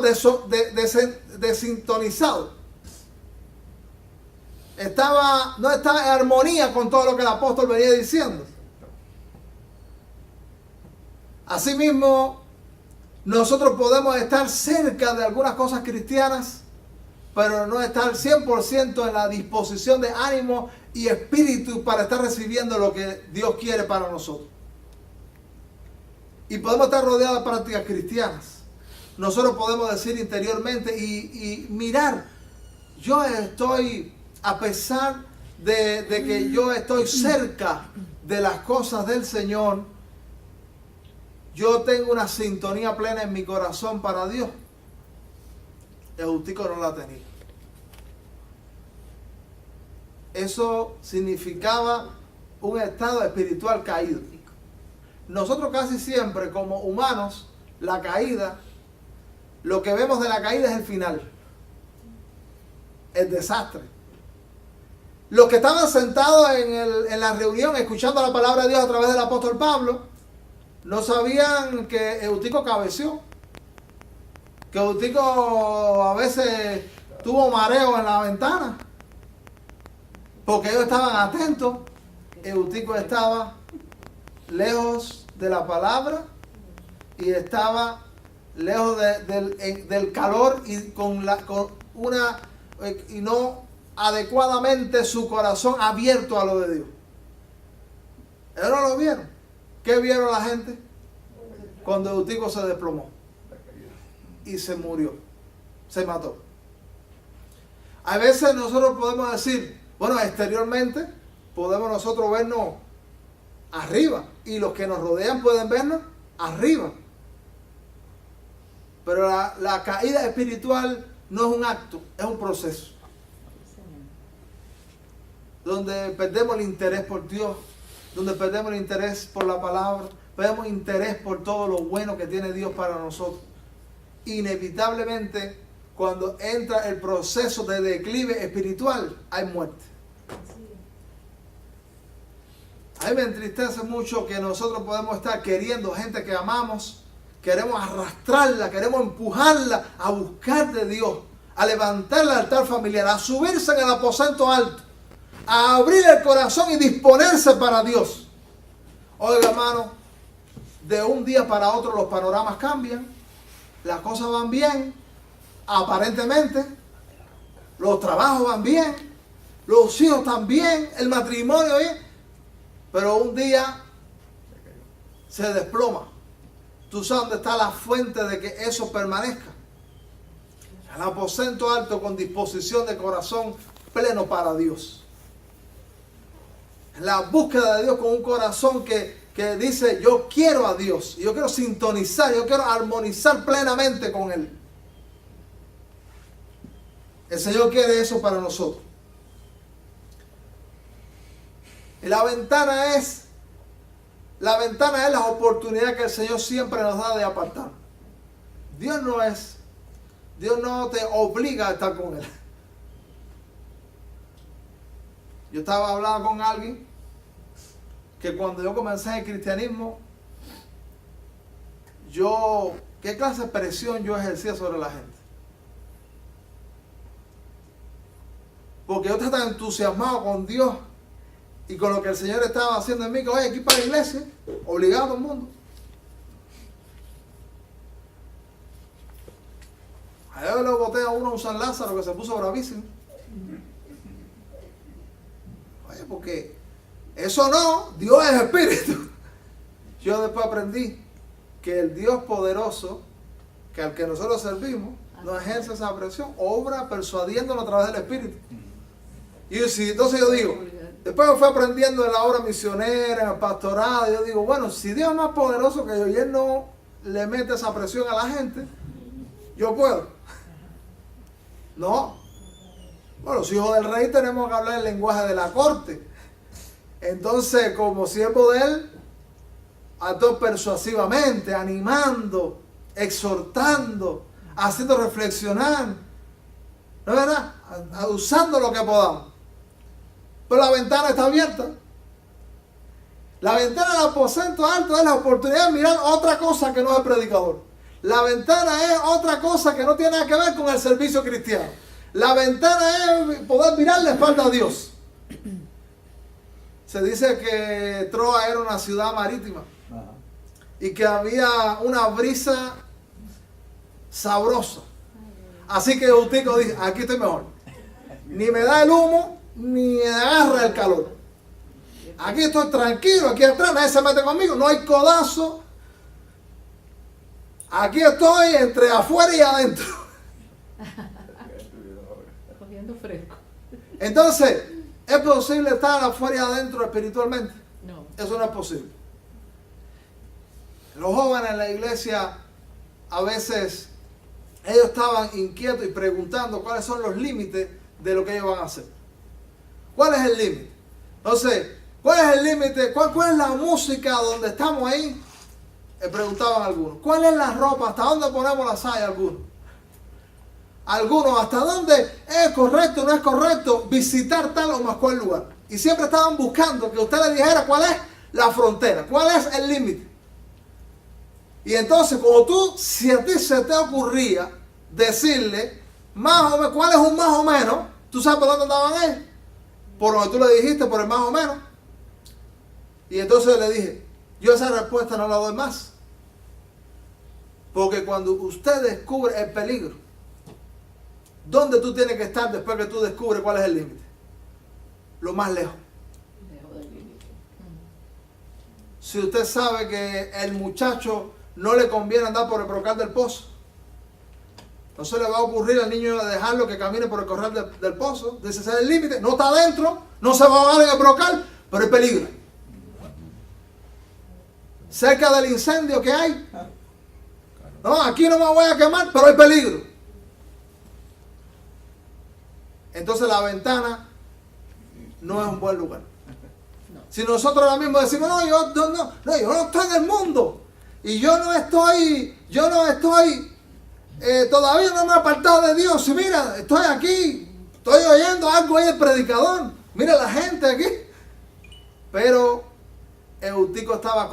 desintonizado, no estaba en armonía con todo lo que el apóstol venía diciendo. Asimismo, nosotros podemos estar cerca de algunas cosas cristianas, pero no estar 100% en la disposición de ánimo y espíritu para estar recibiendo lo que Dios quiere para nosotros. Y podemos estar rodeados de prácticas cristianas. Nosotros podemos decir interiormente y mirar, yo estoy, a pesar de que yo estoy cerca de las cosas del Señor, yo tengo una sintonía plena en mi corazón para Dios. Eutico no la tenía. Eso significaba un estado espiritual caído. Nosotros casi siempre como humanos, la caída, lo que vemos de la caída es el final, el desastre. Los que estaban sentados en la reunión escuchando la palabra de Dios a través del apóstol Pablo, no sabían que Eutico cabeció, que Eutico a veces tuvo mareo en la ventana, porque ellos estaban atentos. Eutico estaba lejos de la palabra y estaba lejos del calor y y no adecuadamente su corazón abierto a lo de Dios. Ellos no lo vieron. ¿Qué vieron la gente? Cuando Eutico se desplomó y se murió, se mató. A veces nosotros podemos decir, bueno, exteriormente podemos nosotros vernos arriba y los que nos rodean pueden vernos arriba. Pero la caída espiritual no es un acto, es un proceso. Donde perdemos el interés por Dios, donde perdemos el interés por la palabra, perdemos interés por todo lo bueno que tiene Dios para nosotros. Inevitablemente, cuando entra el proceso de declive espiritual, hay muerte. A mí me entristece mucho que nosotros podemos estar queriendo gente que amamos, queremos arrastrarla, queremos empujarla a buscar de Dios, a levantar el altar familiar, a subirse en el aposento alto, a abrir el corazón y disponerse para Dios. Oiga, hermano, de un día para otro los panoramas cambian, las cosas van bien, aparentemente, los trabajos van bien, los hijos están bien, el matrimonio bien, pero un día se desploma. ¿Tú sabes dónde está la fuente de que eso permanezca? El aposento alto con disposición de corazón pleno para Dios. La búsqueda de Dios con un corazón que dice, yo quiero a Dios, yo quiero sintonizar, yo quiero armonizar plenamente con Él. El Señor quiere eso para nosotros. Y la ventana es la oportunidad que el Señor siempre nos da de apartar. Dios no te obliga a estar con Él. Yo estaba hablando con alguien que cuando yo comencé el cristianismo, ¿qué clase de presión yo ejercía sobre la gente? Porque yo estaba tan entusiasmado con Dios y con lo que el Señor estaba haciendo en mí, que oye, aquí para la iglesia, obligado a todo el mundo. A yo le boté a uno un San Lázaro que se puso bravísimo. Oye, porque eso no, Dios es espíritu. Yo después aprendí que el Dios poderoso, que al que nosotros servimos, no ejerce esa presión, obra persuadiéndolo a través del espíritu. Y entonces yo digo, después me fui aprendiendo en la obra misionera, en el pastorado, yo digo, bueno, si Dios es más poderoso que yo y Él no le mete esa presión a la gente, yo puedo. No. Bueno, los hijos del rey tenemos que hablar el lenguaje de la corte. Entonces, como siervo de Él, actuó persuasivamente, animando, exhortando, haciendo reflexionar. ¿No es verdad? Usando lo que podamos. Pero la ventana está abierta. La ventana del aposento alto es la oportunidad de mirar otra cosa que no es el predicador. La ventana es otra cosa que no tiene nada que ver con el servicio cristiano. La ventana es poder mirar la espalda a Dios. Se dice que Troa era una ciudad marítima y que había una brisa sabrosa. Así que Eutico dice, aquí estoy mejor. Ni me da el humo, ni me agarra el calor. Aquí estoy tranquilo, aquí atrás nadie se mete conmigo, no hay codazo. Aquí estoy entre afuera y adentro. Cogiendo fresco. Entonces, ¿es posible estar afuera y adentro espiritualmente? No. Eso no es posible. Los jóvenes en la iglesia, a veces, ellos estaban inquietos y preguntando cuáles son los límites de lo que ellos van a hacer. ¿Cuál es el límite? Entonces, ¿cuál es el límite? ¿Cuál es la música donde estamos ahí? Preguntaban algunos. ¿Cuál es la ropa? ¿Hasta dónde ponemos la saya? Algunos. Algunos, ¿hasta dónde es correcto o no es correcto visitar tal o más cual lugar? Y siempre estaban buscando que usted le dijera cuál es la frontera, cuál es el límite. Y entonces, como si a ti se te ocurría decirle más o menos, cuál es un más o menos, tú sabes por dónde andaban ellos. Por donde tú le dijiste, por el más o menos. Y entonces le dije, yo esa respuesta no la doy más. Porque cuando usted descubre el peligro, ¿dónde tú tienes que estar después que tú descubres cuál es el límite? Lo más lejos. Lejos del límite. Si usted sabe que el muchacho no le conviene andar por el brocal del pozo, no se le va a ocurrir al niño dejarlo que camine por el corral del pozo. Dice, ese es el límite, no está adentro, no se va a ahogar en el brocal, pero hay peligro. Cerca del incendio que hay, no, aquí no me voy a quemar, pero hay peligro. Entonces la ventana no es un buen lugar. No. Si nosotros ahora mismo decimos, no, yo no estoy en el mundo, y yo no estoy, todavía no me he apartado de Dios, y mira, estoy aquí, estoy oyendo algo ahí del predicador, mira la gente aquí. Pero Eutico estaba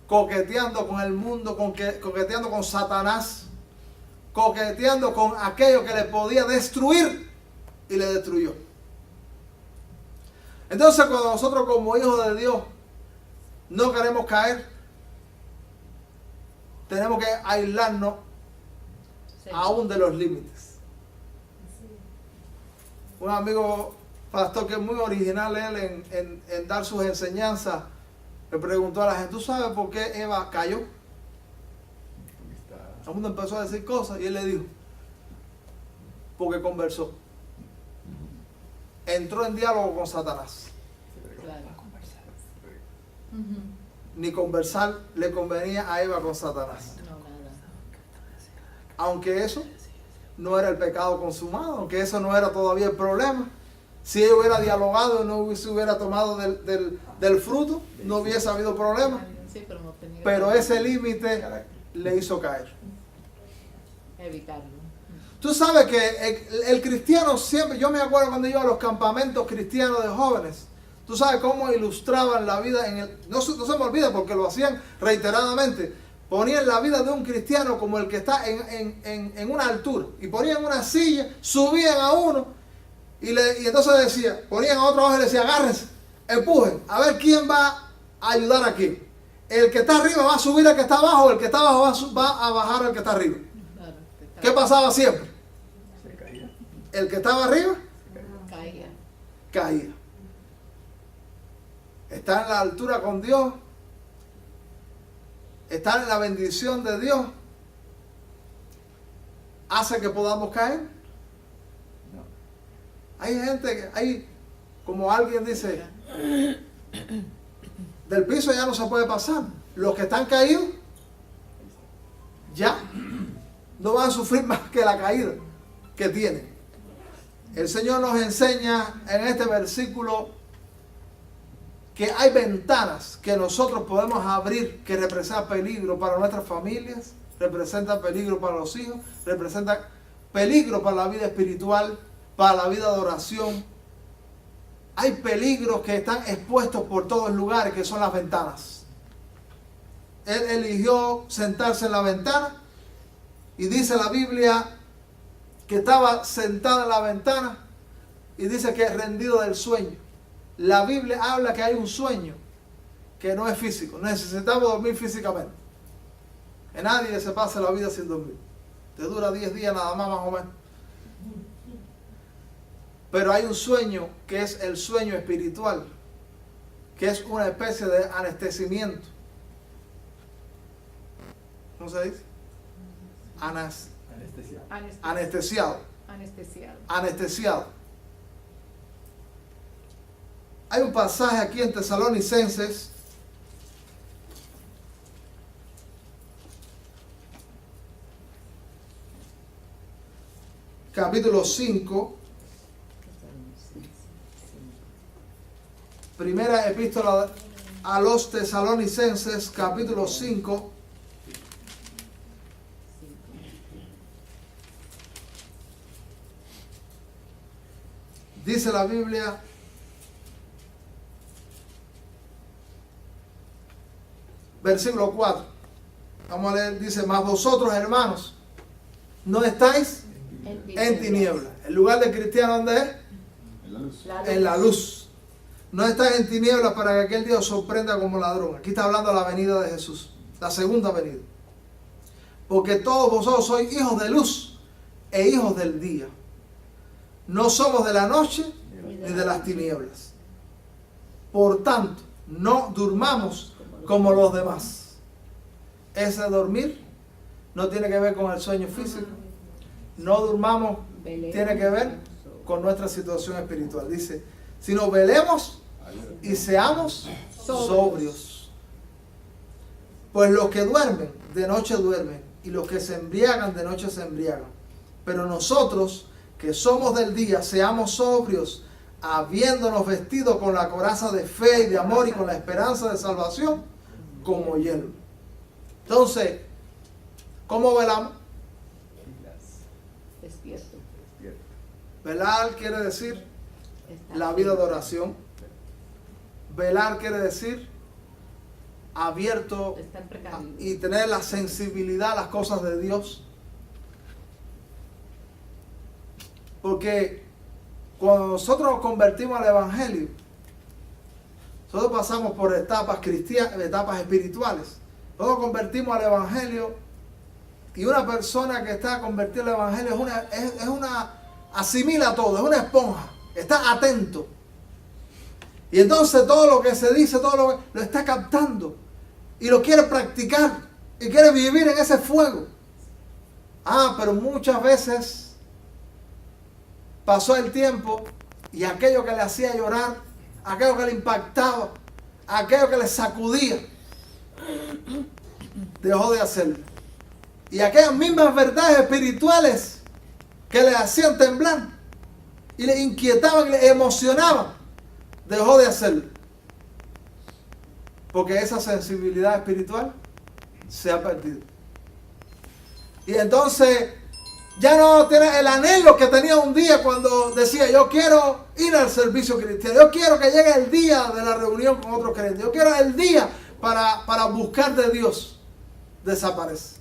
coqueteando con el mundo, coqueteando con Satanás, coqueteando con aquello que le podía destruir, y le destruyó. Entonces, cuando nosotros como hijos de Dios no queremos caer, tenemos que aislarnos Sí. aún de los límites. Un amigo pastor que es muy original él en dar sus enseñanzas, le preguntó a la gente, ¿tú sabes por qué Eva cayó? Todo el mundo empezó a decir cosas y él le dijo, porque conversó. Entró en diálogo con Satanás. Claro. Ni conversar le convenía a Eva con Satanás. No, nada. Aunque eso no era el pecado consumado, aunque eso no era todavía el problema. Si ella hubiera dialogado y no se hubiera tomado del fruto, no hubiese habido problema. Sí, pero no tenía Pero que ese límite le hizo caer. evitarlo. Tú sabes que el cristiano siempre, yo me acuerdo cuando iba a los campamentos cristianos de jóvenes, tú sabes cómo ilustraban la vida no se me olvida porque lo hacían reiteradamente, ponían la vida de un cristiano como el que está en una altura, y ponían una silla, subían a uno, y entonces decía, ponían a otro abajo y le decían, agárrense, empujen, a ver quién va a ayudar aquí. El que está arriba va a subir al que está abajo, el que está abajo va a bajar al que está arriba. Claro, ¿Qué pasaba siempre? Se caía. El que estaba arriba caía. caía. Estar en la altura con Dios, estar en la bendición de Dios, hace que podamos caer. No. Hay gente que, como alguien dice, del piso ya no se puede pasar. Los que están caídos, ya no van a sufrir más que la caída que tienen. El Señor nos enseña en este versículo que hay ventanas que nosotros podemos abrir que representan peligro para nuestras familias, representan peligro para los hijos, representan peligro para la vida espiritual, para la vida de oración. Hay peligros que están expuestos por todos lugares, que son las ventanas. Él eligió sentarse en la ventana y dice la Biblia que estaba sentada en la ventana y dice que es rendido del sueño. La Biblia habla que hay un sueño que no es físico. Necesitamos dormir físicamente. Que nadie se pase la vida sin dormir. Te dura 10 días nada más o menos. Pero hay un sueño que es el sueño espiritual, que es una especie de anestesiamiento. ¿Cómo se dice? Anestesia. Anestesiado. Anestesiado. Anestesiado. Hay un pasaje aquí en Tesalonicenses, capítulo 5, primera epístola a los Tesalonicenses, capítulo 5, dice la Biblia, versículo 4, vamos a leer, dice, mas vosotros, hermanos, no estáis en tinieblas. ¿El lugar del cristiano dónde es? En la luz. En la luz. No estáis en tinieblas para que aquel día os sorprenda como ladrón. Aquí está hablando de la venida de Jesús, la segunda venida. Porque todos vosotros sois hijos de luz e hijos del día. No somos de la noche ni de las tinieblas. Por tanto, no durmamos como los demás. Ese dormir no tiene que ver con el sueño físico. No durmamos, tiene que ver con nuestra situación espiritual. Dice, sino velemos y seamos sobrios. Pues los que duermen, de noche duermen, y los que se embriagan, de noche se embriagan. Pero nosotros, que somos del día, seamos sobrios, habiéndonos vestido con la coraza de fe y de amor y con la esperanza de salvación, como hielo. Entonces, ¿cómo velamos? Despierto. Velar quiere decir Está la vida de oración. Velar quiere decir abierto Estar precavido. y tener la sensibilidad a las cosas de Dios. Porque cuando nosotros nos convertimos al Evangelio, nosotros pasamos por etapas cristianas, etapas espirituales. Nosotros convertimos al Evangelio y una persona que está convertida al Evangelio es una asimila todo, es una esponja, está atento. Y entonces todo lo que se dice, todo lo está captando y lo quiere practicar y quiere vivir en ese fuego. Pero muchas veces pasó el tiempo y aquello que le hacía llorar, aquello que le impactaba, aquello que le sacudía, dejó de hacerlo. Y aquellas mismas verdades espirituales que le hacían temblar y le inquietaban, le emocionaban, dejó de hacerlo. Porque esa sensibilidad espiritual se ha perdido. Y entonces ya no tiene el anhelo que tenía un día cuando decía, yo quiero ir al servicio cristiano, yo quiero que llegue el día de la reunión con otros creyentes, yo quiero el día para buscar de Dios. Desaparece.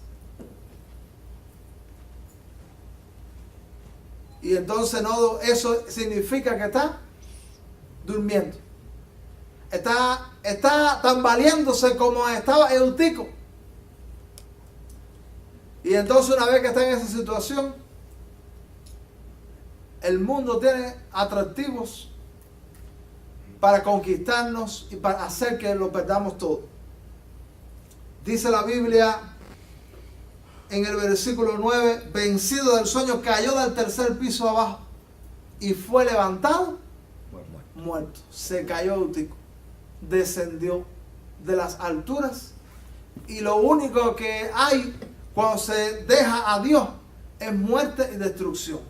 Y entonces no, eso significa que está durmiendo. Está tambaleándose como estaba Eutico. Y entonces una vez que está en esa situación, el mundo tiene atractivos para conquistarnos y para hacer que lo perdamos todo. Dice la Biblia en el versículo 9, vencido del sueño, cayó del tercer piso abajo y fue levantado muerto. Se cayó Eutico, descendió de las alturas y lo único que hay cuando se deja a Dios es muerte y destrucción.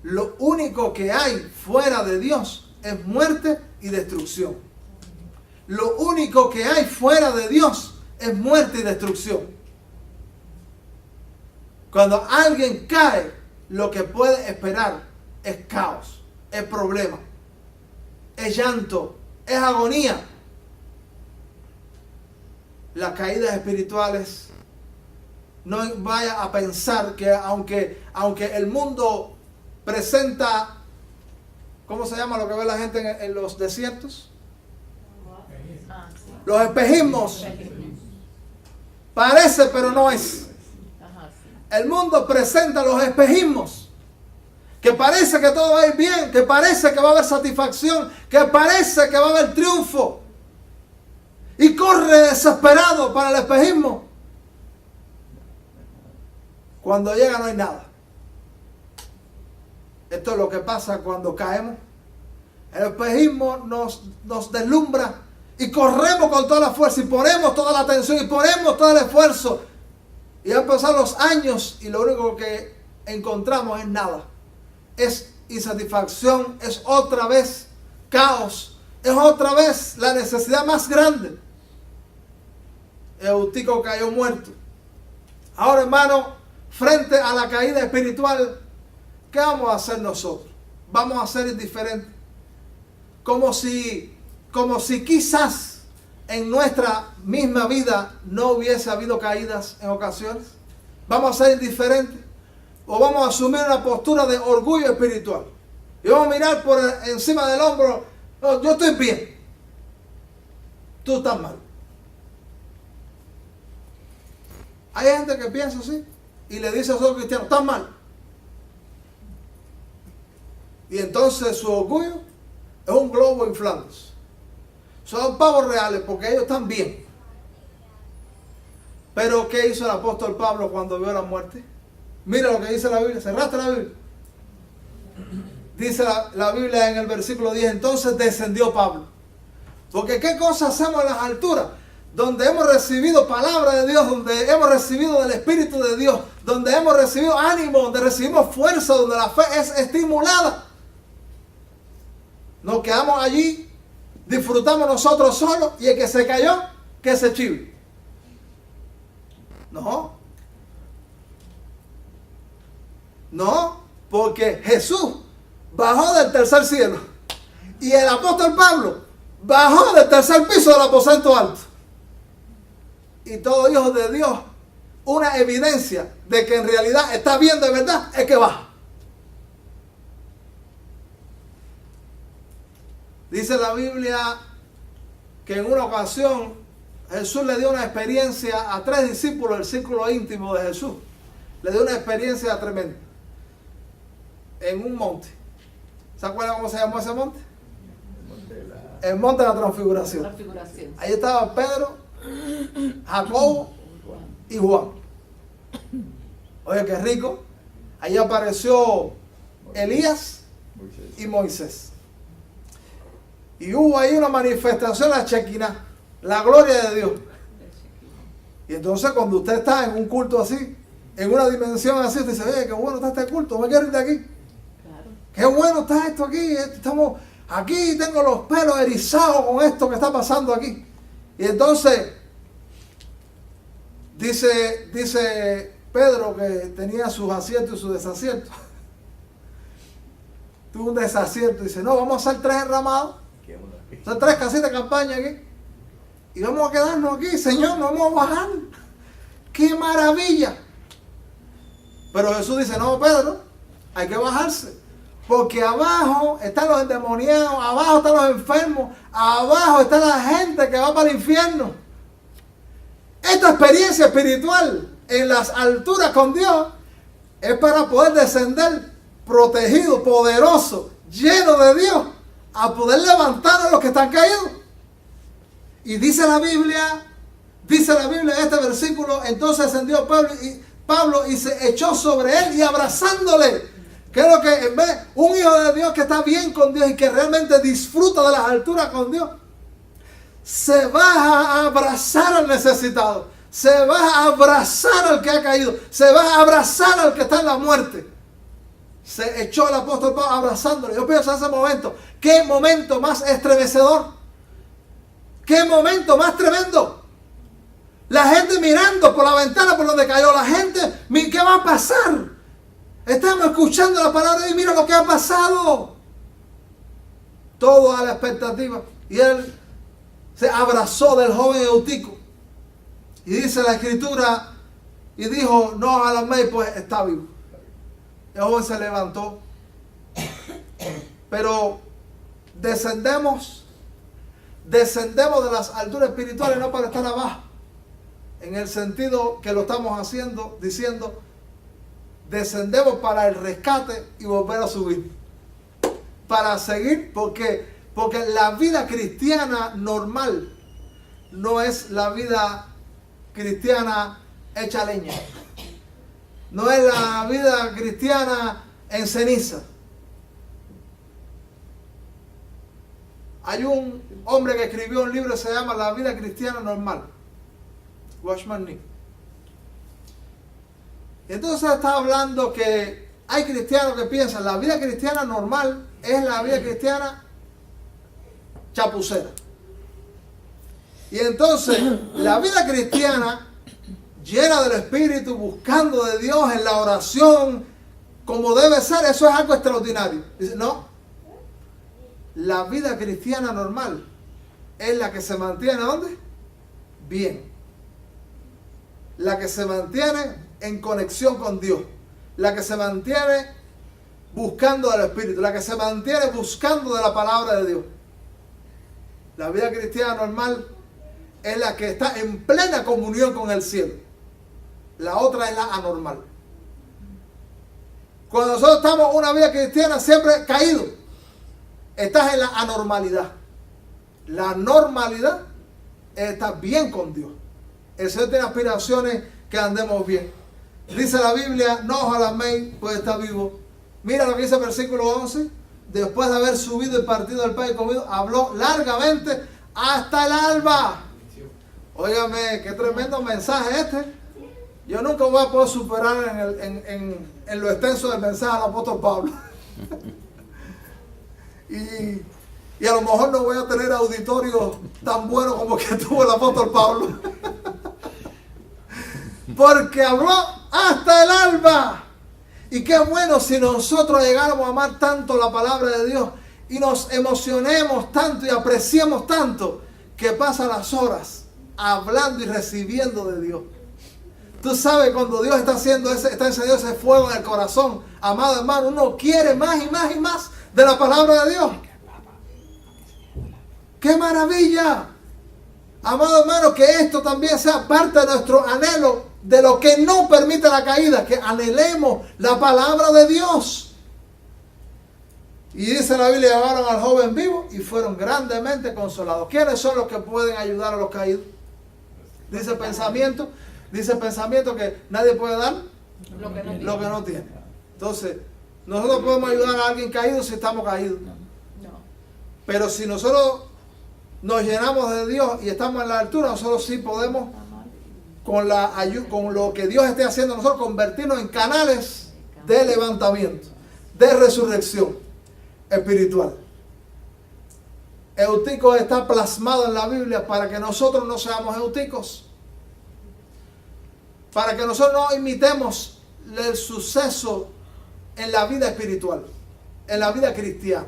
Lo único que hay fuera de Dios es muerte y destrucción. Lo único que hay fuera de Dios es muerte y destrucción. Cuando alguien cae, lo que puede esperar es caos, es problema, es llanto, es agonía. Las caídas espirituales no vaya a pensar que aunque el mundo presenta, ¿cómo se llama lo que ve la gente en los desiertos? Ah, sí. Los espejismos. Parece, pero no es. Ajá, sí. El mundo presenta los espejismos. Que parece que todo va a ir bien, que parece que va a haber satisfacción, que parece que va a haber triunfo. Y corre desesperado para el espejismo. Cuando llega no hay nada. Esto es lo que pasa cuando caemos. El espejismo nos deslumbra y corremos con toda la fuerza y ponemos toda la atención y ponemos todo el esfuerzo. Y han pasado los años y lo único que encontramos es nada. Es insatisfacción, es otra vez caos, es otra vez la necesidad más grande. Eutico cayó muerto. Ahora, hermano, frente a la caída espiritual, ¿qué vamos a hacer nosotros? Vamos a ser indiferentes. Como si quizás en nuestra misma vida no hubiese habido caídas en ocasiones. Vamos a ser indiferentes. O vamos a asumir una postura de orgullo espiritual. Y vamos a mirar por encima del hombro. No, yo estoy bien. Tú estás mal. Hay gente que piensa así y le dice a los cristianos, estás mal. Y entonces su orgullo es un globo inflándose. Son pavos reales porque ellos están bien. Pero ¿qué hizo el apóstol Pablo cuando vio la muerte? Mira lo que dice la Biblia. ¿Cerraste la Biblia? Dice la Biblia en el versículo 10. Entonces descendió Pablo. Porque ¿qué cosa hacemos en las alturas? Donde hemos recibido palabra de Dios, donde hemos recibido del Espíritu de Dios, donde hemos recibido ánimo, donde recibimos fuerza, donde la fe es estimulada. Nos quedamos allí, disfrutamos nosotros solos y el que se cayó, que se chive. No, porque Jesús bajó del tercer cielo y el apóstol Pablo bajó del tercer piso del aposento alto. Y todo hijo de Dios, una evidencia de que en realidad está bien de verdad, es que baja. Dice la Biblia que en una ocasión Jesús le dio una experiencia a 3 discípulos del círculo íntimo de Jesús. Le dio una experiencia tremenda. En un monte. ¿Se acuerdan cómo se llamó ese monte? El monte de la transfiguración. Transfiguración. Ahí estaba Pedro, Jacobo y Juan. Oye, qué rico. Ahí apareció Elías y Moisés. Y hubo ahí una manifestación, la Shekinah, la gloria de Dios. Y entonces cuando usted está en un culto así, en una dimensión así, usted dice, oye, qué bueno está este culto, me quiero ir de aquí. Claro. Qué bueno está esto aquí, estamos aquí, tengo los pelos erizados con esto que está pasando aquí. Y entonces, dice Pedro que tenía sus aciertos y sus desaciertos. Tuvo un desacierto, dice, no, vamos a hacer 3 enramados. Son 3 casitas de campaña aquí. Y vamos a quedarnos aquí, Señor, no vamos a bajar. ¡Qué maravilla! Pero Jesús dice, no, Pedro, hay que bajarse. Porque abajo están los endemoniados, abajo están los enfermos, abajo está la gente que va para el infierno. Esta experiencia espiritual en las alturas con Dios es para poder descender protegido, poderoso, lleno de Dios, a poder levantar a los que están caídos. Y dice la Biblia en este versículo, entonces ascendió Pablo y se echó sobre él y abrazándole. Creo que en vez un hijo de Dios que está bien con Dios y que realmente disfruta de las alturas con Dios, se baja a abrazar al necesitado, se baja a abrazar al que ha caído, se baja a abrazar al que está en la muerte. Se echó el apóstol Pablo abrazándole. Yo pienso en ese momento, qué momento más estremecedor, qué momento más tremendo. La gente mirando por la ventana por donde cayó, la gente, ¿qué va a pasar? Estamos escuchando la palabra y mira lo que ha pasado. Todo a la expectativa. Y él se abrazó del joven Eutico. Y dice la escritura y dijo, no, Alamey, pues está vivo. El joven se levantó. Pero descendemos de las alturas espirituales no para estar abajo, en el sentido que lo estamos haciendo, diciendo, descendemos para el rescate y volver a subir. Para seguir, porque la vida cristiana normal no es la vida cristiana hecha leña. No es la vida cristiana en ceniza. Hay un hombre que escribió un libro que se llama La vida cristiana normal. Watchman Nee. Y entonces está hablando que hay cristianos que piensan la vida cristiana normal es la vida cristiana chapucera. Y entonces la vida cristiana llena del Espíritu, buscando de Dios en la oración, como debe ser, eso es algo extraordinario. Dice, no, la vida cristiana normal es la que se mantiene, ¿dónde? Bien. La que se mantiene en conexión con Dios. La que se mantiene buscando del Espíritu. La que se mantiene buscando de la palabra de Dios. La vida cristiana normal es la que está en plena comunión con el cielo. La otra es la anormal. Cuando nosotros estamos en una vida cristiana siempre caído, estás en la anormalidad. La normalidad es estar bien con Dios. El Señor tiene aspiraciones que andemos bien. Dice la Biblia, no Alamey, pues está vivo. Mira lo que dice el versículo 11. Después de haber subido y partido del pan y comido, habló largamente hasta el alba. Óigame, qué tremendo mensaje este. Yo nunca voy a poder superar en lo extenso del mensaje del apóstol Pablo. Y a lo mejor no voy a tener auditorio tan bueno como que tuvo el apóstol Pablo. Porque habló hasta el alba. Y qué bueno si nosotros llegáramos a amar tanto la palabra de Dios y nos emocionemos tanto y apreciemos tanto que pasan las horas hablando y recibiendo de Dios. Tú sabes, cuando Dios está encendiendo ese fuego en el corazón, amado hermano, uno quiere más y más y más de la palabra de Dios. ¡Qué maravilla! Amado hermano, que esto también sea parte de nuestro anhelo, de lo que no permite la caída, que anhelemos la palabra de Dios. Y dice la Biblia, llevaron al joven vivo y fueron grandemente consolados. ¿Quiénes son los que pueden ayudar a los caídos? Dice el pensamiento que nadie puede dar lo que no tiene. Entonces, nosotros podemos ayudar a alguien caído si estamos caídos. No. Pero si nosotros nos llenamos de Dios y estamos en la altura, nosotros sí podemos, con lo que Dios esté haciendo, nosotros convertirnos en canales de levantamiento, de resurrección espiritual. Eutico está plasmado en la Biblia para que nosotros no seamos euticos, para que nosotros no imitemos el suceso en la vida espiritual, en la vida cristiana.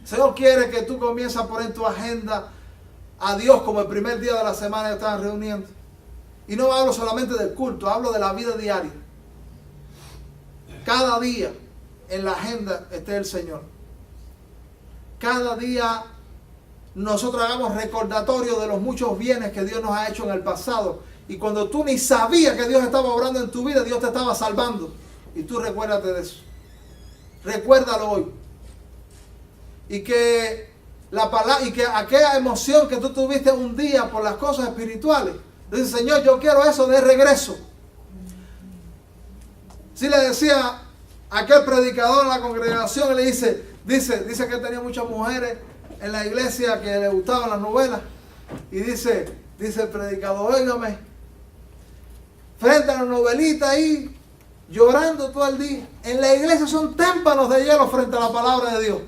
El Señor quiere que tú comiences a poner en tu agenda a Dios como el primer día de la semana que estaban reuniendo. Y no hablo solamente del culto, hablo de la vida diaria. Cada día en la agenda esté el Señor. Cada día nosotros hagamos recordatorio de los muchos bienes que Dios nos ha hecho en el pasado. Y cuando tú ni sabías que Dios estaba obrando en tu vida, Dios te estaba salvando. Y tú recuérdate de eso. Recuérdalo hoy. Y que aquella emoción que tú tuviste un día por las cosas espirituales, dice, Señor, yo quiero eso de regreso. Si le decía a aquel predicador en la congregación, le dice que tenía muchas mujeres en la iglesia que le gustaban las novelas. Y dice el predicador, óigame, frente a la novelita ahí, llorando todo el día. En la iglesia son témpanos de hielo frente a la palabra de Dios.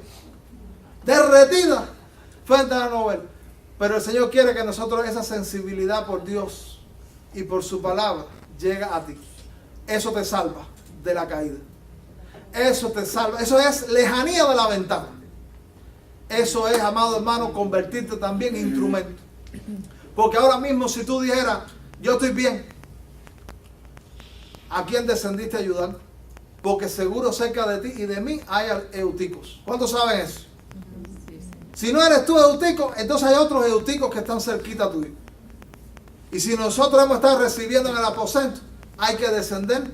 Derretida frente a la novela. Pero el Señor quiere que nosotros esa sensibilidad por Dios y por su palabra llegue a ti. Eso te salva de la caída. Eso te salva. Eso es lejanía de la ventana. Eso es, amado hermano, convertirte también en instrumento. Porque ahora mismo si tú dijeras, yo estoy bien, ¿a quién descendiste a ayudar? Porque seguro cerca de ti y de mí hay euticos. ¿Cuántos saben eso? Sí, sí. Si no eres tú eutico, entonces hay otros euticos que están cerquita tuyo. Y si nosotros hemos estado recibiendo en el aposento, hay que descender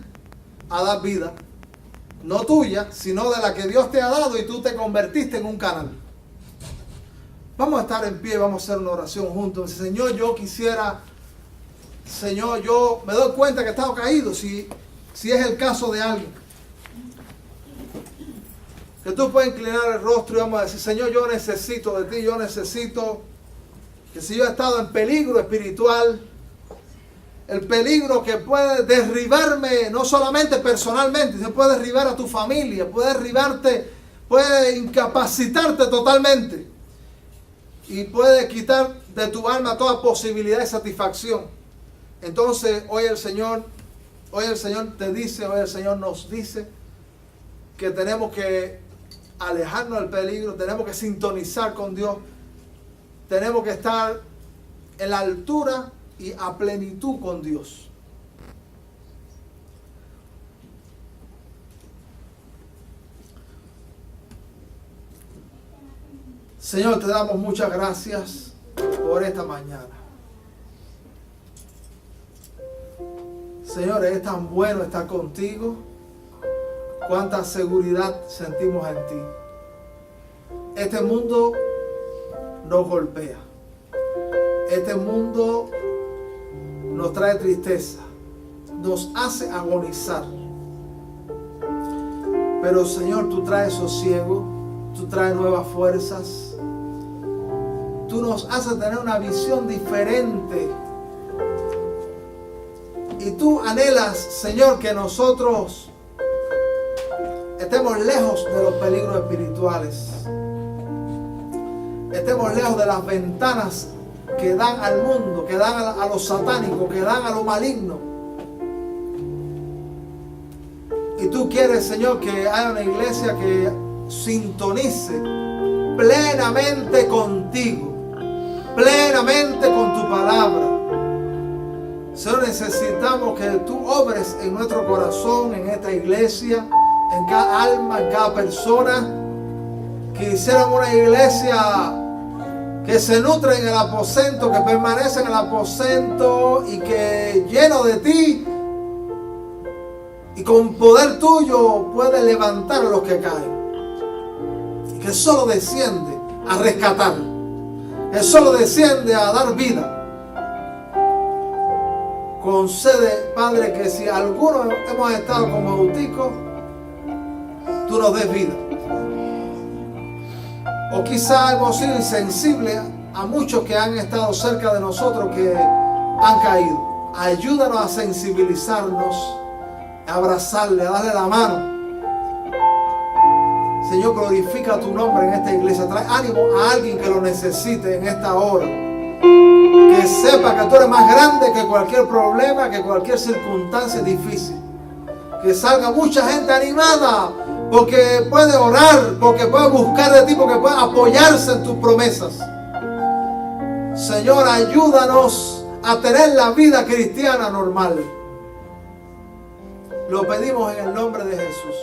a dar vida. No tuya, sino de la que Dios te ha dado y tú te convertiste en un canal. Vamos a estar en pie, vamos a hacer una oración juntos. Señor, yo quisiera, Señor, yo me doy cuenta que he estado caído, si es el caso de alguien. Que tú puedas inclinar el rostro y vamos a decir, Señor, yo necesito de ti, yo necesito que si yo he estado en peligro espiritual, el peligro que puede derribarme, no solamente personalmente, sino puede derribar a tu familia, puede derribarte, puede incapacitarte totalmente y puede quitar de tu alma toda posibilidad de satisfacción. Entonces hoy el Señor te dice, hoy el Señor nos dice que tenemos que alejarnos del peligro, tenemos que sintonizar con Dios, tenemos que estar en la altura y a plenitud con Dios. Señor, te damos muchas gracias por esta mañana. Señor, es tan bueno estar contigo. Cuánta seguridad sentimos en ti. Este mundo nos golpea. Este mundo nos trae tristeza. Nos hace agonizar. Pero Señor, tú traes sosiego. Tú traes nuevas fuerzas. Tú nos haces tener una visión diferente. Y tú anhelas, Señor, que nosotros estemos lejos de los peligros espirituales. Estemos lejos de las ventanas que dan al mundo, que dan a lo satánico, que dan a lo maligno. Y tú quieres, Señor, que haya una iglesia que sintonice plenamente contigo, plenamente con tu palabra. Señor, necesitamos que tú obres en nuestro corazón, en esta iglesia, en cada alma, en cada persona. Que hiciéramos una iglesia que se nutre en el aposento, que permanece en el aposento y que lleno de ti y con poder tuyo puede levantar a los que caen. Y que solo desciende a rescatar, que solo desciende a dar vida. Concede, Padre, que si algunos hemos estado como euticos, tú nos des vida. O quizá hemos sido insensibles a muchos que han estado cerca de nosotros que han caído. Ayúdanos a sensibilizarnos, a abrazarle, a darle la mano. Señor, glorifica tu nombre en esta iglesia. Trae ánimo a alguien que lo necesite en esta hora. Que sepa que tú eres más grande que cualquier problema, que cualquier circunstancia difícil. Que salga mucha gente animada, porque puede orar, porque puede buscar de ti, porque puede apoyarse en tus promesas. Señor, ayúdanos a tener la vida cristiana normal. Lo pedimos en el nombre de Jesús.